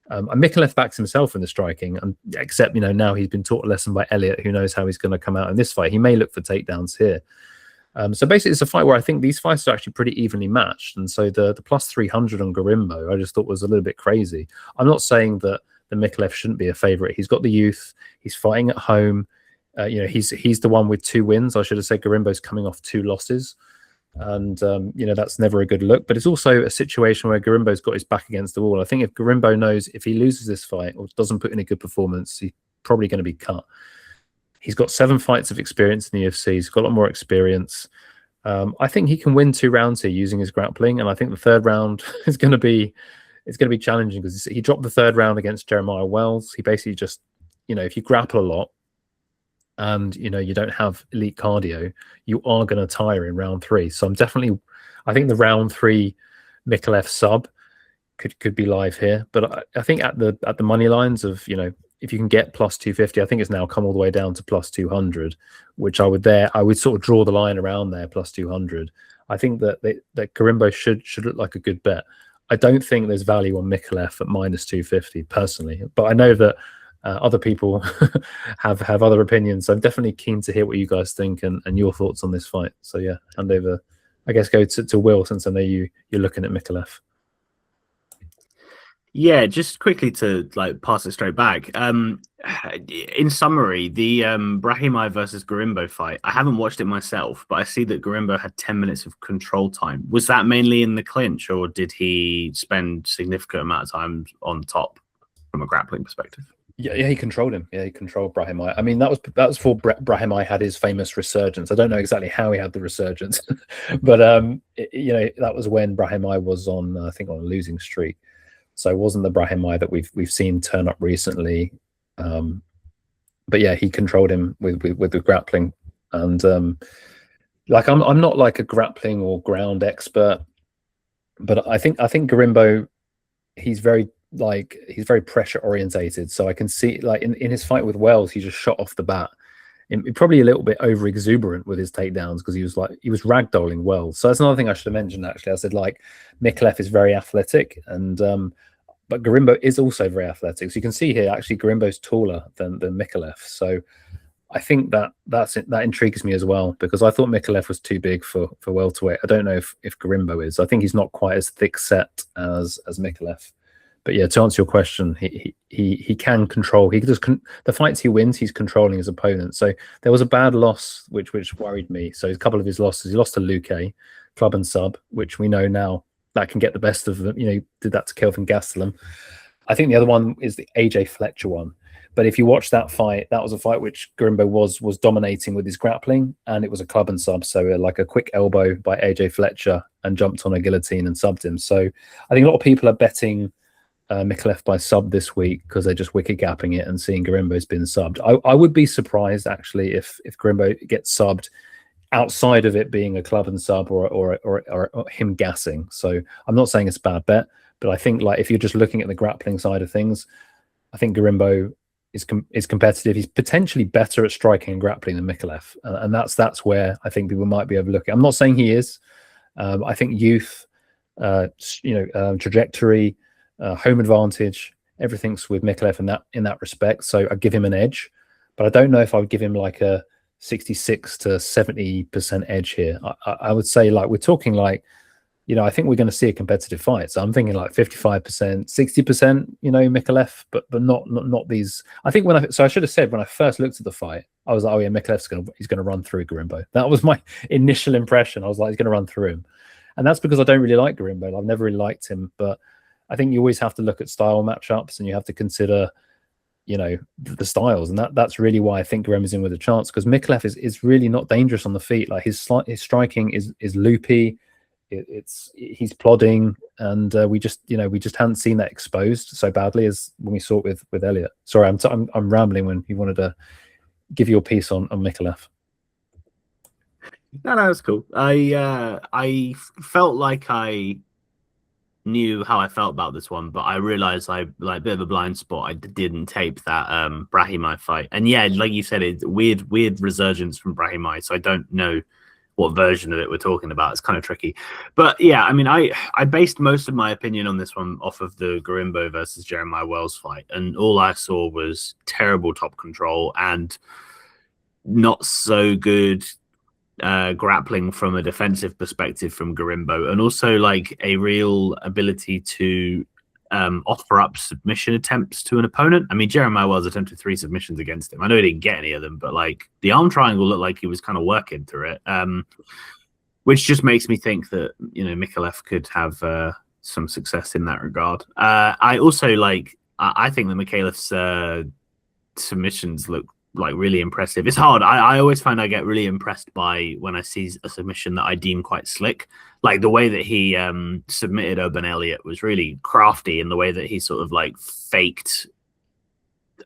A: And Micallef backs himself in the striking, and except, you know, now he's been taught a lesson by Elliott, who knows how he's going to come out in this fight. He may look for takedowns here. So basically, it's a fight where I think these fights are actually pretty evenly matched. And so the plus 300 on Gorimbo, I just thought was a little bit crazy. I'm not saying that the Micallef shouldn't be a favorite. He's got the youth. He's fighting at home. You know, he's the one with 2 wins. I should have said Gorimbo's coming off 2 losses. And, you know, that's never a good look. But it's also a situation where Gorimbo's got his back against the wall. I think if Gorimbo knows if he loses this fight or doesn't put in a good performance, he's probably going to be cut. He's got 7 fights of experience in the UFC. He's got a lot more experience. I think he can win 2 rounds here using his grappling. And I think the 3rd round is going to be challenging because he dropped the 3rd round against Jeremiah Wells. He basically just, you know, if you grapple a lot, and, you know, you don't have elite cardio, you are going to tire in round 3. So I think the round 3 Micallef sub could be live here. But I think at the money lines of, you know, if you can get plus 250, I think it's now come all the way down to plus 200, which I would sort of draw the line around there, plus 200. I think that Gorimbo should look like a good bet. I don't think there's value on Micallef at -250 personally, but I know that other people have other opinions. So I'm definitely keen to hear what you guys think and your thoughts on this fight. So yeah, hand over. I guess go to Will, since I know you're looking at Micallef.
C: Yeah, just quickly to like pass it straight back. In summary, the Brahimaj versus Gorimbo fight, I haven't watched it myself, but I see that Gorimbo had 10 minutes of control time. Was that mainly in the clinch, or did he spend significant amount of time on top from a grappling perspective?
A: Yeah, he controlled him. Yeah, he controlled Brahimaj. I mean, that was before Brahimaj had his famous resurgence. I don't know exactly how he had the resurgence, but that was when Brahimaj was on, I think, on a losing streak. So it wasn't the Brahimaj that we've seen turn up recently. But yeah, he controlled him with the grappling. And like I'm not like a grappling or ground expert, but I think Gorimbo, he's very pressure orientated. So I can see, like, in his fight with Wells, he just shot off the bat. Probably a little bit over exuberant with his takedowns, because he was ragdolling Wells. So that's another thing I should have mentioned, actually. I said, like, Micallef is very athletic, and but Gorimbo is also very athletic. So you can see here, actually, Gorimbo's taller than Micallef. So I think that intrigues me as well, because I thought Micallef was too big for welterweight. I don't know if Gorimbo is. I think he's not quite as thick set as Micallef. But yeah, to answer your question, he can control. The fights he wins, he's controlling his opponent. So there was a bad loss which worried me. So a couple of his losses, he lost to Luque, club and sub, which we know now that can get the best of them. Did that to Kelvin Gastelum. I think the other one is the AJ Fletcher one. But if you watch that fight, that was a fight which Gorimbo was dominating with his grappling, and it was a club and sub. So like a quick elbow by AJ Fletcher, and jumped on a guillotine and subbed him. So I think a lot of people are betting Micallef by sub this week, because they're just wicket gapping it and seeing Gorimbo's been subbed. I would be surprised, actually, if Gorimbo gets subbed outside of it being a club and sub or him gassing. So I'm not saying it's a bad bet, but I think, like, if you're just looking at the grappling side of things, I think Gorimbo is competitive. He's potentially better at striking and grappling than Micallef, and that's where I think people might be overlooking. I'm not saying he is. I think youth, trajectory, home advantage, everything's with Micallef in that respect. So I give him an edge, but I don't know if I would give him like a 66 to 70% edge here. I would say, like, we're talking like, I think we're going to see a competitive fight. So I'm thinking like 55%, 60%, Micallef, but not these. I think I should have said, when I first looked at the fight, I was like, oh yeah, Micallef's he's going to run through Gorimbo. That was my initial impression. I was like, he's going to run through him. And that's because I don't really like Gorimbo. I've never really liked him, but I think you always have to look at style matchups, and you have to consider, the styles, and that's really why I think Gorimbo's in with a chance, because Micallef is really not dangerous on the feet. Like, his striking is loopy, he's plodding, and we just hadn't seen that exposed so badly as when we saw it with Elliot. Sorry, I'm rambling when you wanted to give your piece on Micallef.
C: No, that's cool. I felt like I knew how I felt about this one, but I realized a bit of a blind spot. I didn't tape that Brahimaj fight, and yeah, like you said, it's weird resurgence from Brahimaj. So I don't know what version of it we're talking about. It's kind of tricky, but yeah, I mean, I based most of my opinion on this one off of the Gorimbo versus Jeremiah Wells fight, and all I saw was terrible top control and not so good grappling from a defensive perspective from Gorimbo, and also like a real ability to offer up submission attempts to an opponent. I mean, Jeremiah Wells attempted 3 submissions against him. I know he didn't get any of them, but like the arm triangle looked like he was kind of working through it, which just makes me think that Micallef could have some success in that regard. I also I think that Micallef's submissions look like really impressive. It's hard. I always find I get really impressed by when I see a submission that I deem quite slick. Like the way that he submitted Urban Elliott was really crafty, in the way that he sort of like faked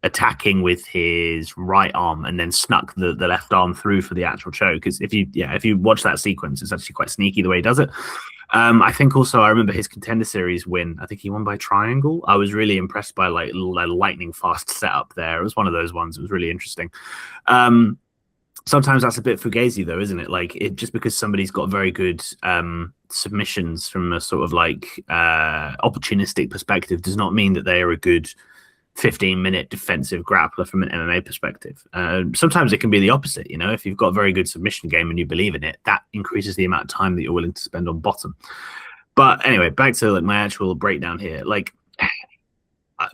C: attacking with his right arm and then snuck the left arm through for the actual choke. Because if you watch that sequence, it's actually quite sneaky the way he does it. I think also I remember his Contender Series win. I think he won by triangle. I was really impressed by like lightning fast setup there. It was one of those ones. It was really interesting. sometimes that's a bit fugazi though, isn't it? Like just because somebody's got very good submissions from a sort of like opportunistic perspective does not mean that they are a good 15-minute defensive grappler from an MMA perspective. Sometimes it can be the opposite. You know, if you've got a very good submission game and you believe in it, that increases the amount of time that you're willing to spend on bottom. But anyway, back to like my actual breakdown here. Like,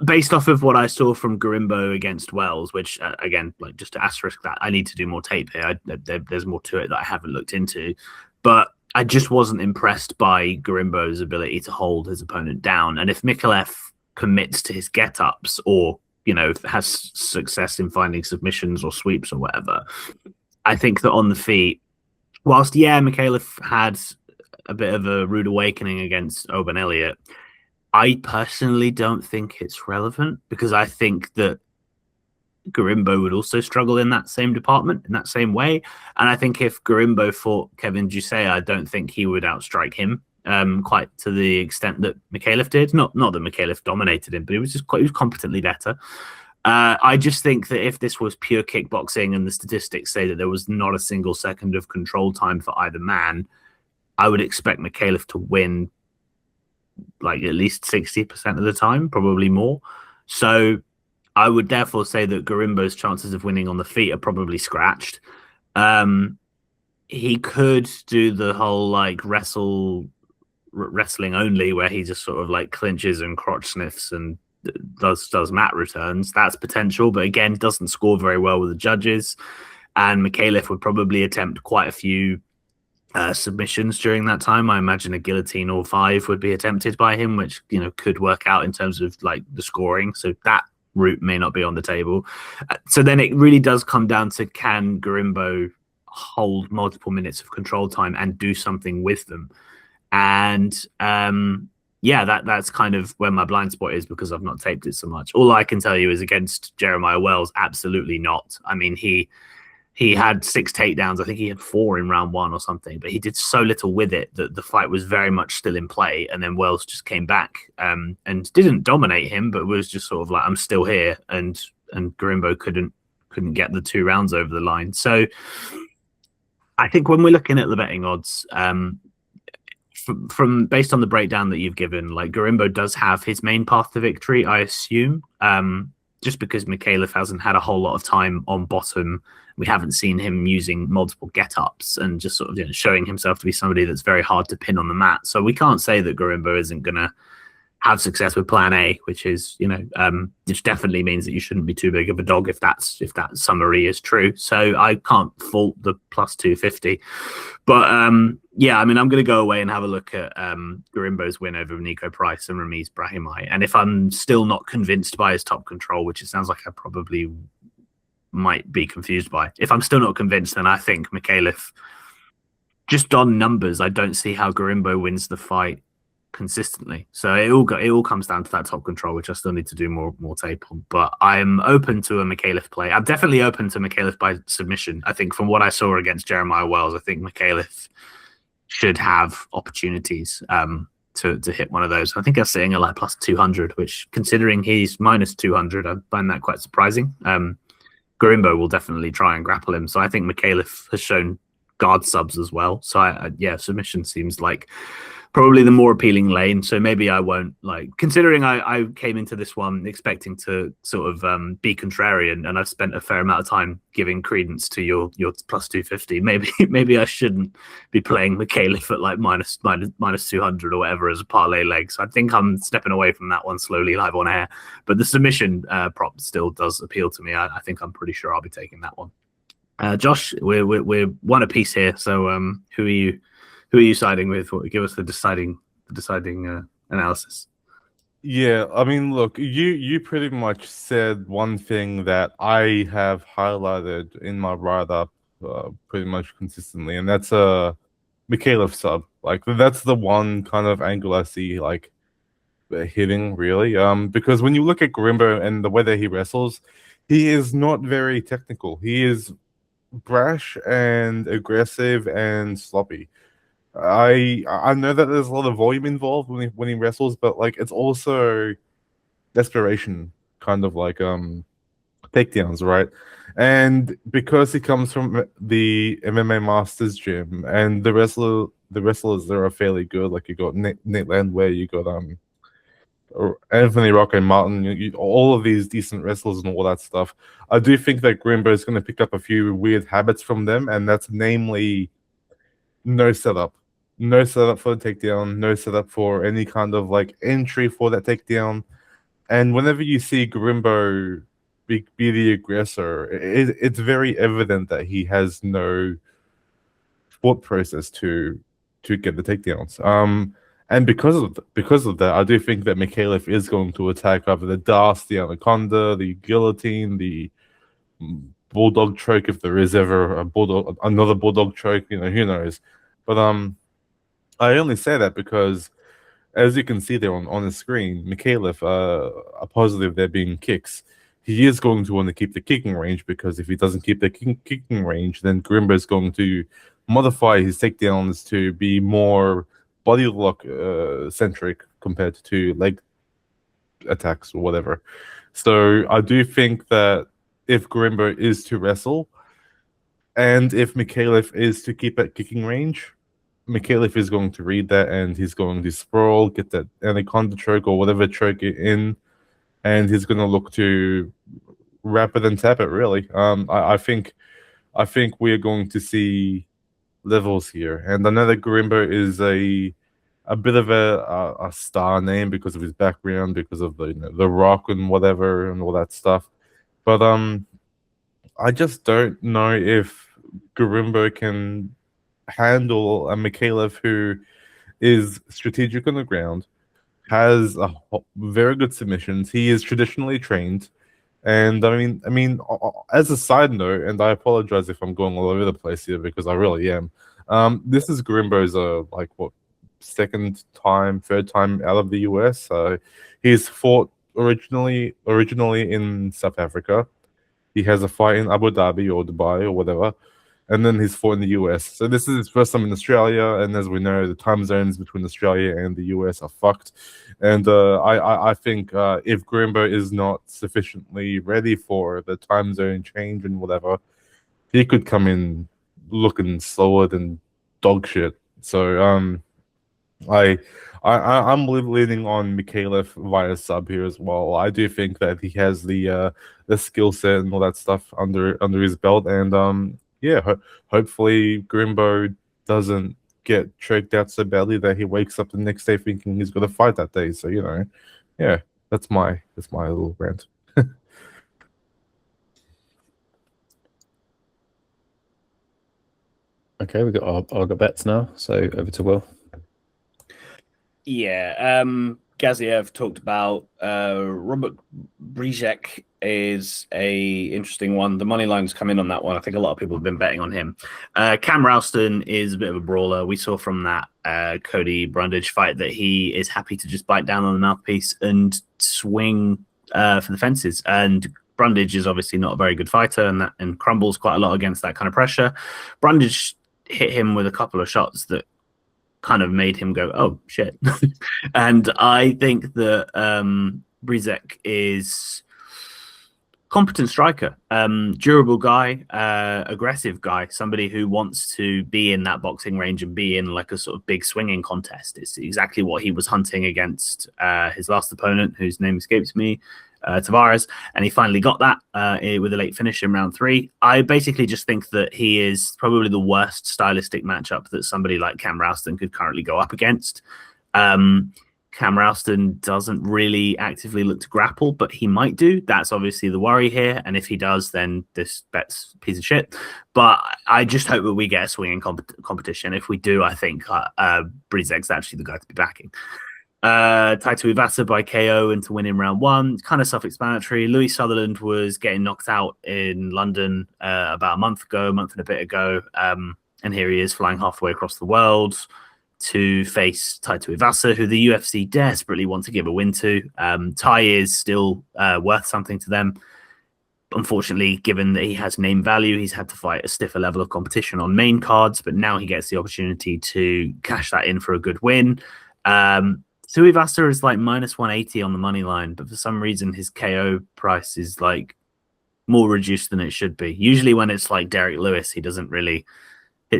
C: based off of what I saw from Gorimbo against Wells, which again, like just to asterisk that, I need to do more tape here. There's more to it that I haven't looked into, but I just wasn't impressed by Gorimbo's ability to hold his opponent down. And if Micallef commits to his get-ups, or has success in finding submissions or sweeps or whatever, I think that on the feet, whilst Micallef had a bit of a rude awakening against Oban Elliott, I personally don't think it's relevant, because I think that Gorimbo would also struggle in that same department, in that same way. And I think if Gorimbo fought Kevin Jusei, I don't think he would outstrike him quite to the extent that Micallef did. Not that Micallef dominated him, but he was competently better. I just think that if this was pure kickboxing and the statistics say that there was not a single second of control time for either man, I would expect Micallef to win like at least 60% of the time, probably more. So I would therefore say that Gorimbo's chances of winning on the feet are probably scratched. He could do the whole like wrestling only, where he just sort of like clinches and crotch sniffs and does mat returns. That's potential, but again, doesn't score very well with the judges. And Micallef would probably attempt quite a few submissions during that time. I imagine a guillotine or 5 would be attempted by him, which could work out in terms of like the scoring. So that route may not be on the table. So then it really does come down to, can Gorimbo hold multiple minutes of control time and do something with them? And that's kind of where my blind spot is, because I've not taped it so much. All I can tell you is against Jeremiah Wells, absolutely not. I mean, he had 6 takedowns. I think he had 4 in round 1 or something, but he did so little with it that the fight was very much still in play. And then Wells just came back and didn't dominate him, but was just sort of like, I'm still here. And Gorimbo couldn't get the 2 rounds over the line. So I think when we're looking at the betting odds, from based on the breakdown that you've given, like Gorimbo does have his main path to victory, I assume, just because Micallef hasn't had a whole lot of time on bottom. We haven't seen him using multiple get-ups and just sort of showing himself to be somebody that's very hard to pin on the mat. So we can't say that Gorimbo isn't going to have success with plan A, which is, which definitely means that you shouldn't be too big of a dog if that summary is true. So I can't fault the plus 250. But I mean, I'm going to go away and have a look at Gorimbo's win over Nico Price and Ramiz Brahimaj. And if I'm still not convinced by his top control, which it sounds like I probably might be confused by, if I'm still not convinced, then I think Micallef, just on numbers, I don't see how Gorimbo wins the fight consistently. So it all comes down to that top control, which I still need to do more tape on. But I'm open to a Micallef play. I'm definitely open to Micallef by submission. I think from what I saw against Jeremiah Wells, I think Micallef should have opportunities to hit one of those. I think I'm sitting at like plus 200, which, considering he's minus 200, I find that quite surprising. Gorimbo will definitely try and grapple him. So I think Micallef has shown guard subs as well. So submission seems like probably the more appealing lane. So maybe I won't, like, considering I came into this one expecting to sort of be contrarian, and I've spent a fair amount of time giving credence to your plus 250. Maybe I shouldn't be playing Micallef at like minus 200 or whatever as a parlay leg. So I think I'm stepping away from that one slowly live on air. But the submission prop still does appeal to me. I think I'm pretty sure I'll be taking that one. Josh, we're one apiece here. So who are you siding with? Give us the deciding analysis.
B: Yeah, I mean, look, you pretty much said one thing that I have highlighted in my write-up pretty much consistently, and that's a Micallef sub. Like, that's the one kind of angle I see, like, hitting, really. Because when you look at Gorimbo and the way that he wrestles, he is not very technical. He is brash and aggressive and sloppy. I know that there's a lot of volume involved when he wrestles, but like, it's also desperation, kind of like takedowns, right? And because he comes from the MMA Masters gym, and the wrestlers there are fairly good. Like you got Nate Landwehr, you got Anthony Rocco Martin, all of these decent wrestlers and all that stuff. I do think that Gorimbo is going to pick up a few weird habits from them, and that's namely no setup. No setup for the takedown, no setup for any kind of like entry for that takedown. And whenever you see Gorimbo be the aggressor, it's very evident that he has no thought process to get the takedowns. And because of that, I do think that Micallef is going to attack either the Das, the Anaconda, the Guillotine, the Bulldog choke, if there is ever another Bulldog choke. You know, who knows? But I only say that because, as you can see there on the screen, Micallef are positive there being kicks. He is going to want to keep the kicking range, because if he doesn't keep the kicking range, then Gorimbo is going to modify his takedowns to be more body lock centric compared to leg attacks or whatever. So I do think that if Gorimbo is to wrestle, and if Micallef is to keep at kicking range, Micallef is going to read that, and he's going to sprawl, get that anaconda choke or whatever choke in, and he's going to look to wrap it and tap it. Really, I think we are going to see levels here, and I know that Gorimbo is a bit of a star name because of his background, because of the Rock and whatever and all that stuff, but I just don't know if Gorimbo can handle a Micallef who is strategic on the ground, has very good submissions. He is traditionally trained, and I mean, as a side note, and I apologize if I'm going all over the place here because I really am. This is Gorimbo's third time out of the US. He's fought originally in South Africa. He has a fight in Abu Dhabi or Dubai or whatever, and then he's fought in the US. So this is his first time in Australia, and as we know, the time zones between Australia and the US are fucked. And I think if Gorimbo is not sufficiently ready for the time zone change and whatever, he could come in looking slower than dog shit. So I'm leaning on Micallef via sub here as well. I do think that he has the skill set and all that stuff under his belt, and hopefully Gorimbo doesn't get choked out so badly that he wakes up the next day thinking he's going to fight that day. So that's my little rant.
A: Okay, we've got our bets now. So over to Will.
C: Yeah, Gaziev talked about Robert Brejek is a interesting one. The money line's come in on that one. I think a lot of people have been betting on him. Cam Ralston is a bit of a brawler. We saw from that Cody Brundage fight that he is happy to just bite down on the mouthpiece and swing for the fences. And Brundage is obviously not a very good fighter, and crumbles quite a lot against that kind of pressure. Brundage hit him with a couple of shots that kind of made him go, oh shit. And I think that Brejek is competent striker, durable guy, aggressive guy, somebody who wants to be in that boxing range and be in like a sort of big swinging contest. It's exactly what he was hunting against his last opponent, whose name escapes me, Tavares, and he finally got that with a late finish in round 3. I basically just think that he is probably the worst stylistic matchup that somebody like Cam Ralston could currently go up against. Cam Ralston doesn't really actively look to grapple, but he might do. That's obviously the worry here, and if he does, then this bet's a piece of shit. But I just hope that we get a swinging competition. If we do, I think Brejek's actually the guy to be backing. Taito Iwasa by KO and to win in round 1. Kind of self-explanatory. Louis Sutherland was getting knocked out in London about a month and a bit ago. And here he is flying halfway across the world to face Taito Iwasa, who the UFC desperately want to give a win to. Tai is still worth something to them. Unfortunately, given that he has name value, he's had to fight a stiffer level of competition on main cards, but now he gets the opportunity to cash that in for a good win. Tuivasa is like minus 180 on the money line, but for some reason his KO price is like more reduced than it should be. Usually when it's like Derek Lewis, he doesn't really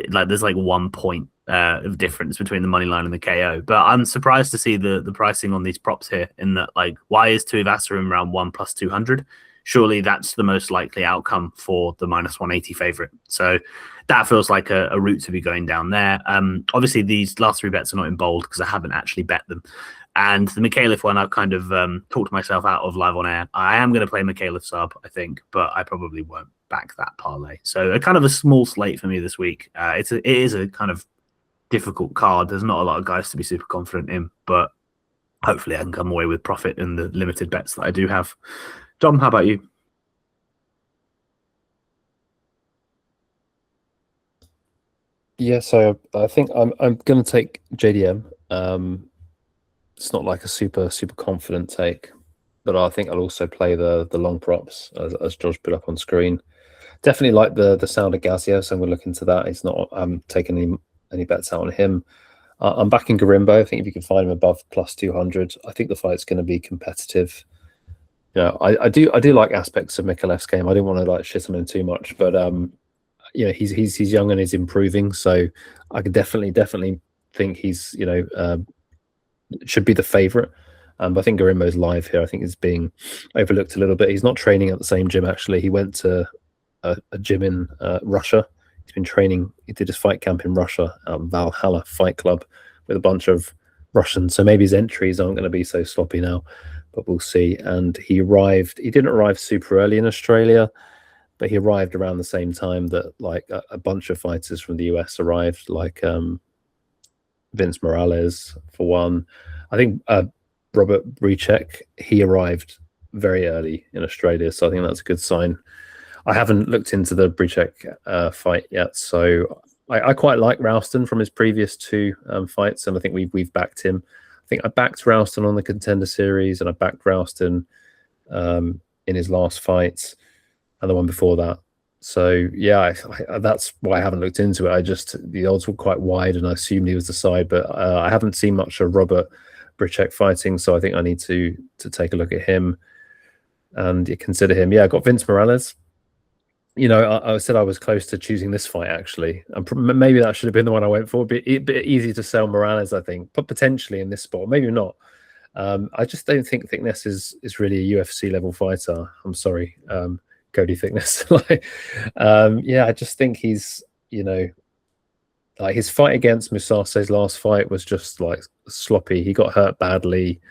C: like there's like 1 point of difference between the money line and the KO. But I'm surprised to see the pricing on these props here, in that, like, why is Tuivasa-Rim round 1 plus 200? Surely that's the most likely outcome for the minus 180 favorite. So that feels like a route to be going down there. Obviously, these last 3 bets are not in bold because I haven't actually bet them. And the Micallef one, I've kind of talked myself out of live on air. I am going to play Micallef sub, I think, but I probably won't back that parlay. So a kind of a small slate for me this week. It is a kind of difficult card. There's not a lot of guys to be super confident in, but hopefully I can come away with profit in the limited bets that I do have. Dom, how about you?
A: Yeah, so I think I'm going to take JDM. It's not like a super confident take, but I think I'll also play the long props as George put up on screen. Definitely like the sound of Gaziev, so I'm going to look into that. He's not taking any bets out on him. I'm backing Gorimbo. I think if you can find him above plus 200, I think the fight's going to be competitive. You know, I do like aspects of Micallef's game. I didn't want to like shit on him too much, but you know, he's young and he's improving, so I could definitely think he's, you know, should be the favorite. But I think Gorimbo's live here. I think he's being overlooked a little bit. He's not training at the same gym, actually. He went to a gym in Russia. He's been training. He did his fight camp in Russia, Valhalla Fight Club, with a bunch of Russians. So maybe his entries aren't going to be so sloppy now, but we'll see. And he didn't arrive super early in Australia, but he arrived around the same time that like a bunch of fighters from the US arrived, like Vince Morales, for one. I think Robert Bricek, he arrived very early in Australia, so I think that's a good sign. I haven't looked into the Bricek fight yet, so I quite like Ralston from his previous 2 fights, and I think we've backed him. I think I backed Ralston on the Contender Series, and I backed Ralston in his last fight and the one before that. So yeah, that's why I haven't looked into it. The odds were quite wide, and I assumed he was the side, but I haven't seen much of Robert Bricek fighting, so I think I need to take a look at him and consider him. Yeah, I got Vince Morales. You know, I said I was close to choosing this fight, actually, and maybe that should have been the one I went for. Bit easy to sell Morales, I think, but potentially in this spot, maybe not. I just don't think Thickness is really a UFC level fighter. I'm sorry, Cody Thickness. Yeah, I just think he's, you know, like his fight against Musase's last fight was just like sloppy. He got hurt badly.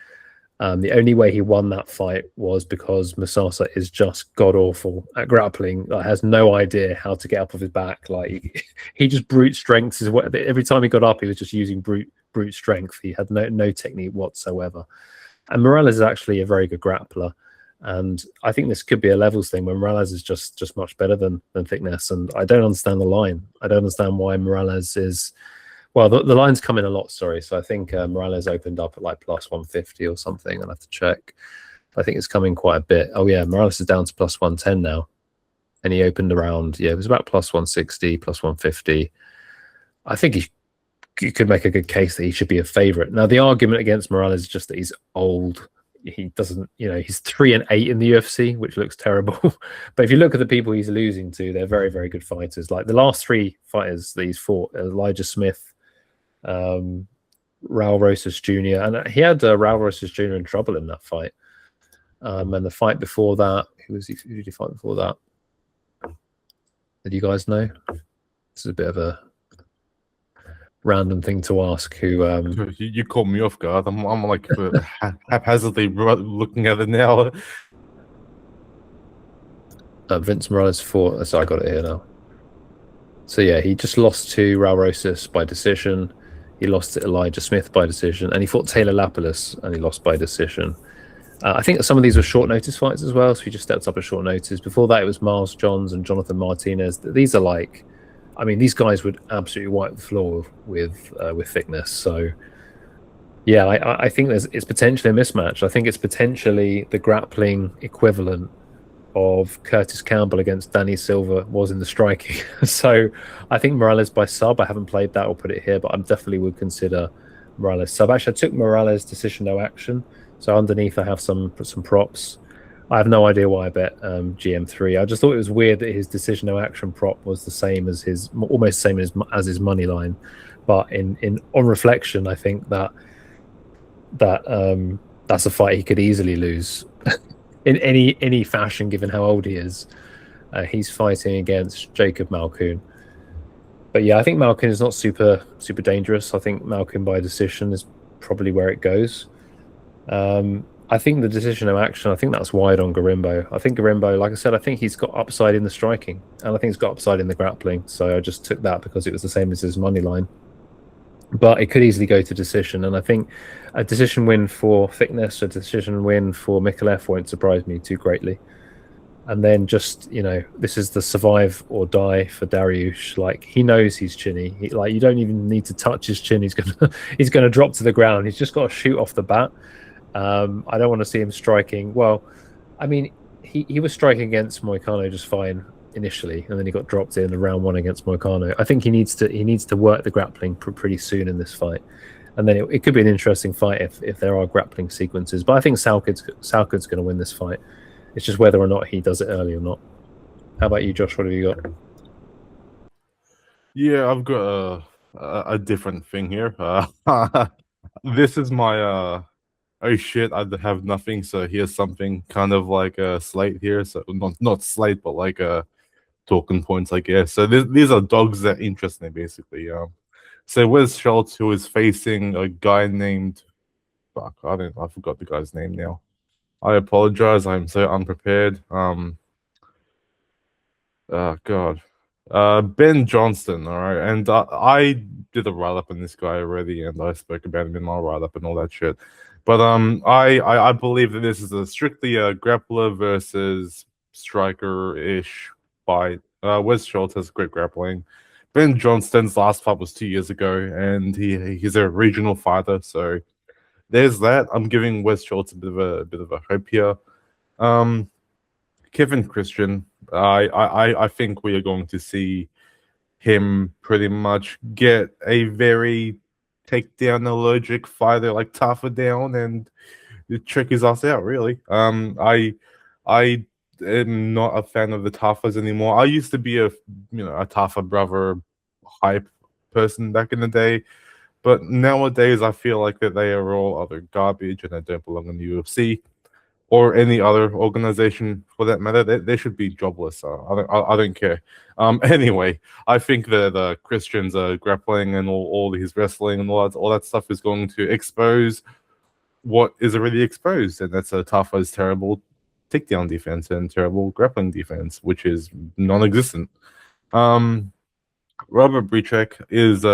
A: The only way he won that fight was because Musase is just god awful at grappling. Like, has no idea how to get up off his back. Like he just brute strength. Every time he got up, he was just using brute strength. He had no technique whatsoever. And Morales is actually a very good grappler. And I think this could be a levels thing where Morales is just much better than Thickness. And I don't understand the line. I don't understand why Morales is... Well, the line's come in a lot, sorry. So I think Morales opened up at like plus 150 or something. I'll have to check. I think it's coming quite a bit. Oh, yeah, Morales is down to plus 110 now. And he opened around, it was about plus 160, plus 150. I think he could make a good case that he should be a favorite. Now, the argument against Morales is just that he's old. He doesn't, he's 3-8 in the UFC, which looks terrible. But if you look at the people he's losing to, they're very, very good fighters. Like the last 3 fighters that he's fought, Elijah Smith, Raul Rosas Jr., and he had Raul Rosas Jr. in trouble in that fight. And the fight before that, who did he fight before that? Did you guys know? This is a bit of a random thing to ask. Who
B: you caught me off guard. I'm like haphazardly looking at it now.
A: Vince Morales fought. So I got it here now. So yeah, he just lost to Raul Rosas by decision. He lost to Elijah Smith by decision, and he fought Taylor Lapillus, and he lost by decision. I think some of these were short notice fights as well, so he just stepped up at short notice. Before that, it was Miles Johns and Jonathan Martinez. These are like, I mean, these guys would absolutely wipe the floor with Thickness. So yeah, I think it's potentially a mismatch. I think it's potentially the grappling equivalent of Curtis Campbell against Danny Silva was in the striking. So I think Morales by sub. I haven't played that or put it here, but I definitely would consider Morales sub. Actually, I took Morales decision no action. So underneath I have some props. I have no idea why I bet GM3. I just thought it was weird that his decision no action prop was the same as his, almost same as his money line. But on reflection, I think that's a fight he could easily lose in any fashion, given how old he is. He's fighting against Jacob Malkoun. But yeah, I think Malkoun is not super dangerous. I think Malkoun by decision is probably where it goes. I think the decision no action, I think that's wide on Gorimbo. I think Gorimbo, like I said, I think he's got upside in the striking, and I think he's got upside in the grappling. So I just took that because it was the same as his money line. But it could easily go to decision, and I think a decision win for Thickness, a decision win for Micallef won't surprise me too greatly. And then just, this is the survive or die for Dariush. Like, he knows he's chinny. You don't even need to touch his chin. He's gonna drop to the ground. He's just got to shoot off the bat. I don't want to see him striking. Well, I mean, he was striking against Moicano just fine initially, and then he got dropped in round 1 against Moicano. I think he needs to work the grappling pretty soon in this fight, and then it could be an interesting fight if there are grappling sequences. But I think Salkud's going to win this fight. It's just whether or not he does it early or not. How about you, Josh? What have you got?
B: Yeah, I've got a different thing here. This is my oh shit, I have nothing, so here's something, kind of like a slate here. So not slate, but like talking points, I guess. So these are dogs that interest me, basically. So Wes Schultz, who is facing a guy named, fuck, I forgot the guy's name now. I apologize. I'm so unprepared. Oh God. Ben Johnston, all right. And I did a write-up on this guy already, and I spoke about him in my write-up and all that shit. But I believe that this is strictly a grappler versus striker-ish fight. Wes Schultz has great grappling. Ben Johnston's last fight was 2 years ago, and he's a regional fighter, so there's that. I'm giving Wes Schultz a bit of a hope here. Kevin Christian, I think we are going to see him pretty much get a very takedown allergic fighter like Tafa down and check his ass out. Really, I am not a fan of the Tafas anymore. I used to be a Tafa brother hype person back in the day. But nowadays, I feel like that they are all other garbage and they don't belong in the UFC or any other organization for that matter. They should be jobless. I don't care. Anyway, I think that the Christians are grappling and all his wrestling and all that stuff is going to expose what is already exposed, and that's Tafa's terrible takedown defense and terrible grappling defense, which is non-existent. Robert Bricek is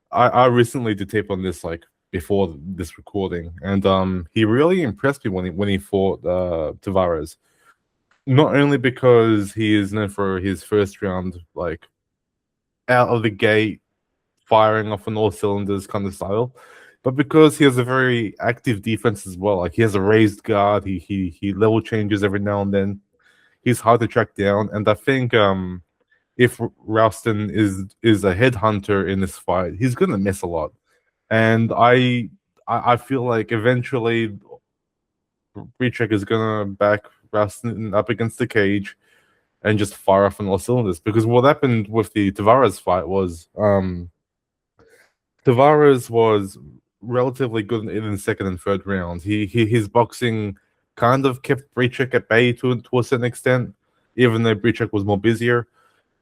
B: I recently did tape on this like before this recording, and he really impressed me when he fought Tavares. Not only because he is known for his first round like out of the gate firing off on all cylinders kind of style, but because he has a very active defense as well. Like, he has a raised guard, he level changes every now and then. He's hard to track down, and I think if Ralston is a headhunter in this fight, he's gonna miss a lot. And I feel like eventually Bricek is gonna back Ralston up against the cage and just fire off on all cylinders. Because what happened with the Tavares fight was Tavares was relatively good in the second and third rounds. His boxing kind of kept Bricek at bay to a certain extent, even though Bricek was more busier.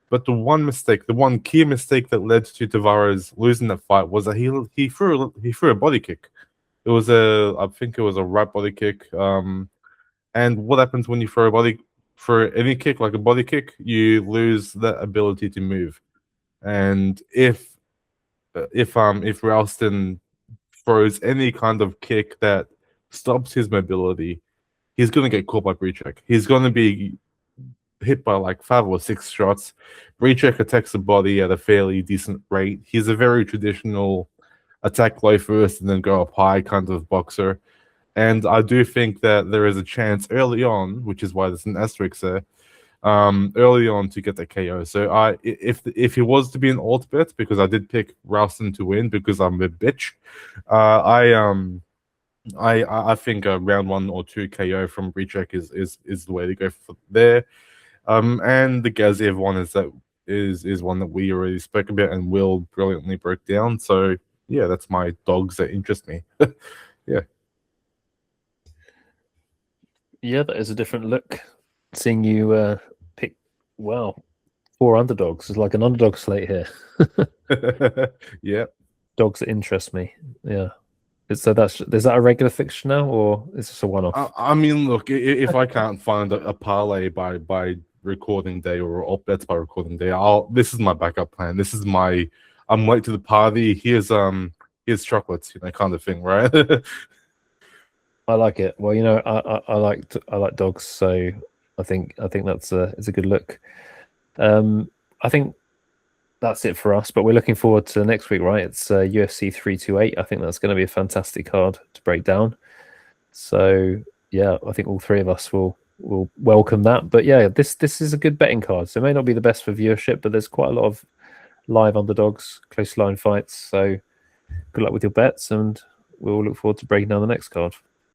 B: But the one key mistake that led to Tavares losing that fight was that he threw a body kick. I think it was a right body kick. And what happens when you throw any kick, like a body kick, you lose that ability to move. And if Ralston throws any kind of kick that stops his mobility, he's going to get caught by Bricek. He's going to be hit by like 5 or 6 shots. Bricek attacks the body at a fairly decent rate. He's a very traditional attack low first and then go up high kind of boxer. And I do think that there is a chance early on, which is why there's an asterisk there, early on to get the KO. So if he was to be an alt bet, because I did pick Ralston to win because I'm a bitch, I think a round 1 or 2 KO from Pericic is the way to go for there. And the Gaziev one is one that we already spoke about and Will brilliantly broke down. So yeah, that's my dogs that interest me. Yeah.
A: Yeah, that is a different look. Seeing you pick 4 underdogs is like an underdog slate here.
B: Yeah.
A: Dogs that interest me. Yeah. Is that a regular fixture now, or is this a one-off?
B: I mean, look, if I can't find a parlay by recording day or all bets by recording day, this is my backup plan. This is I'm late to the party. Here's chocolates, kind of thing, right?
A: I like it. Well, I like dogs, so I think it's a good look. I think that's it for us, but we're looking forward to next week, right? It's UFC 328. I think that's going to be a fantastic card to break down. So yeah, I think all 3 of us will welcome that. But yeah, this is a good betting card. So it may not be the best for viewership, but there's quite a lot of live underdogs, close line fights. So good luck with your bets, and we'll look forward to breaking down the next card.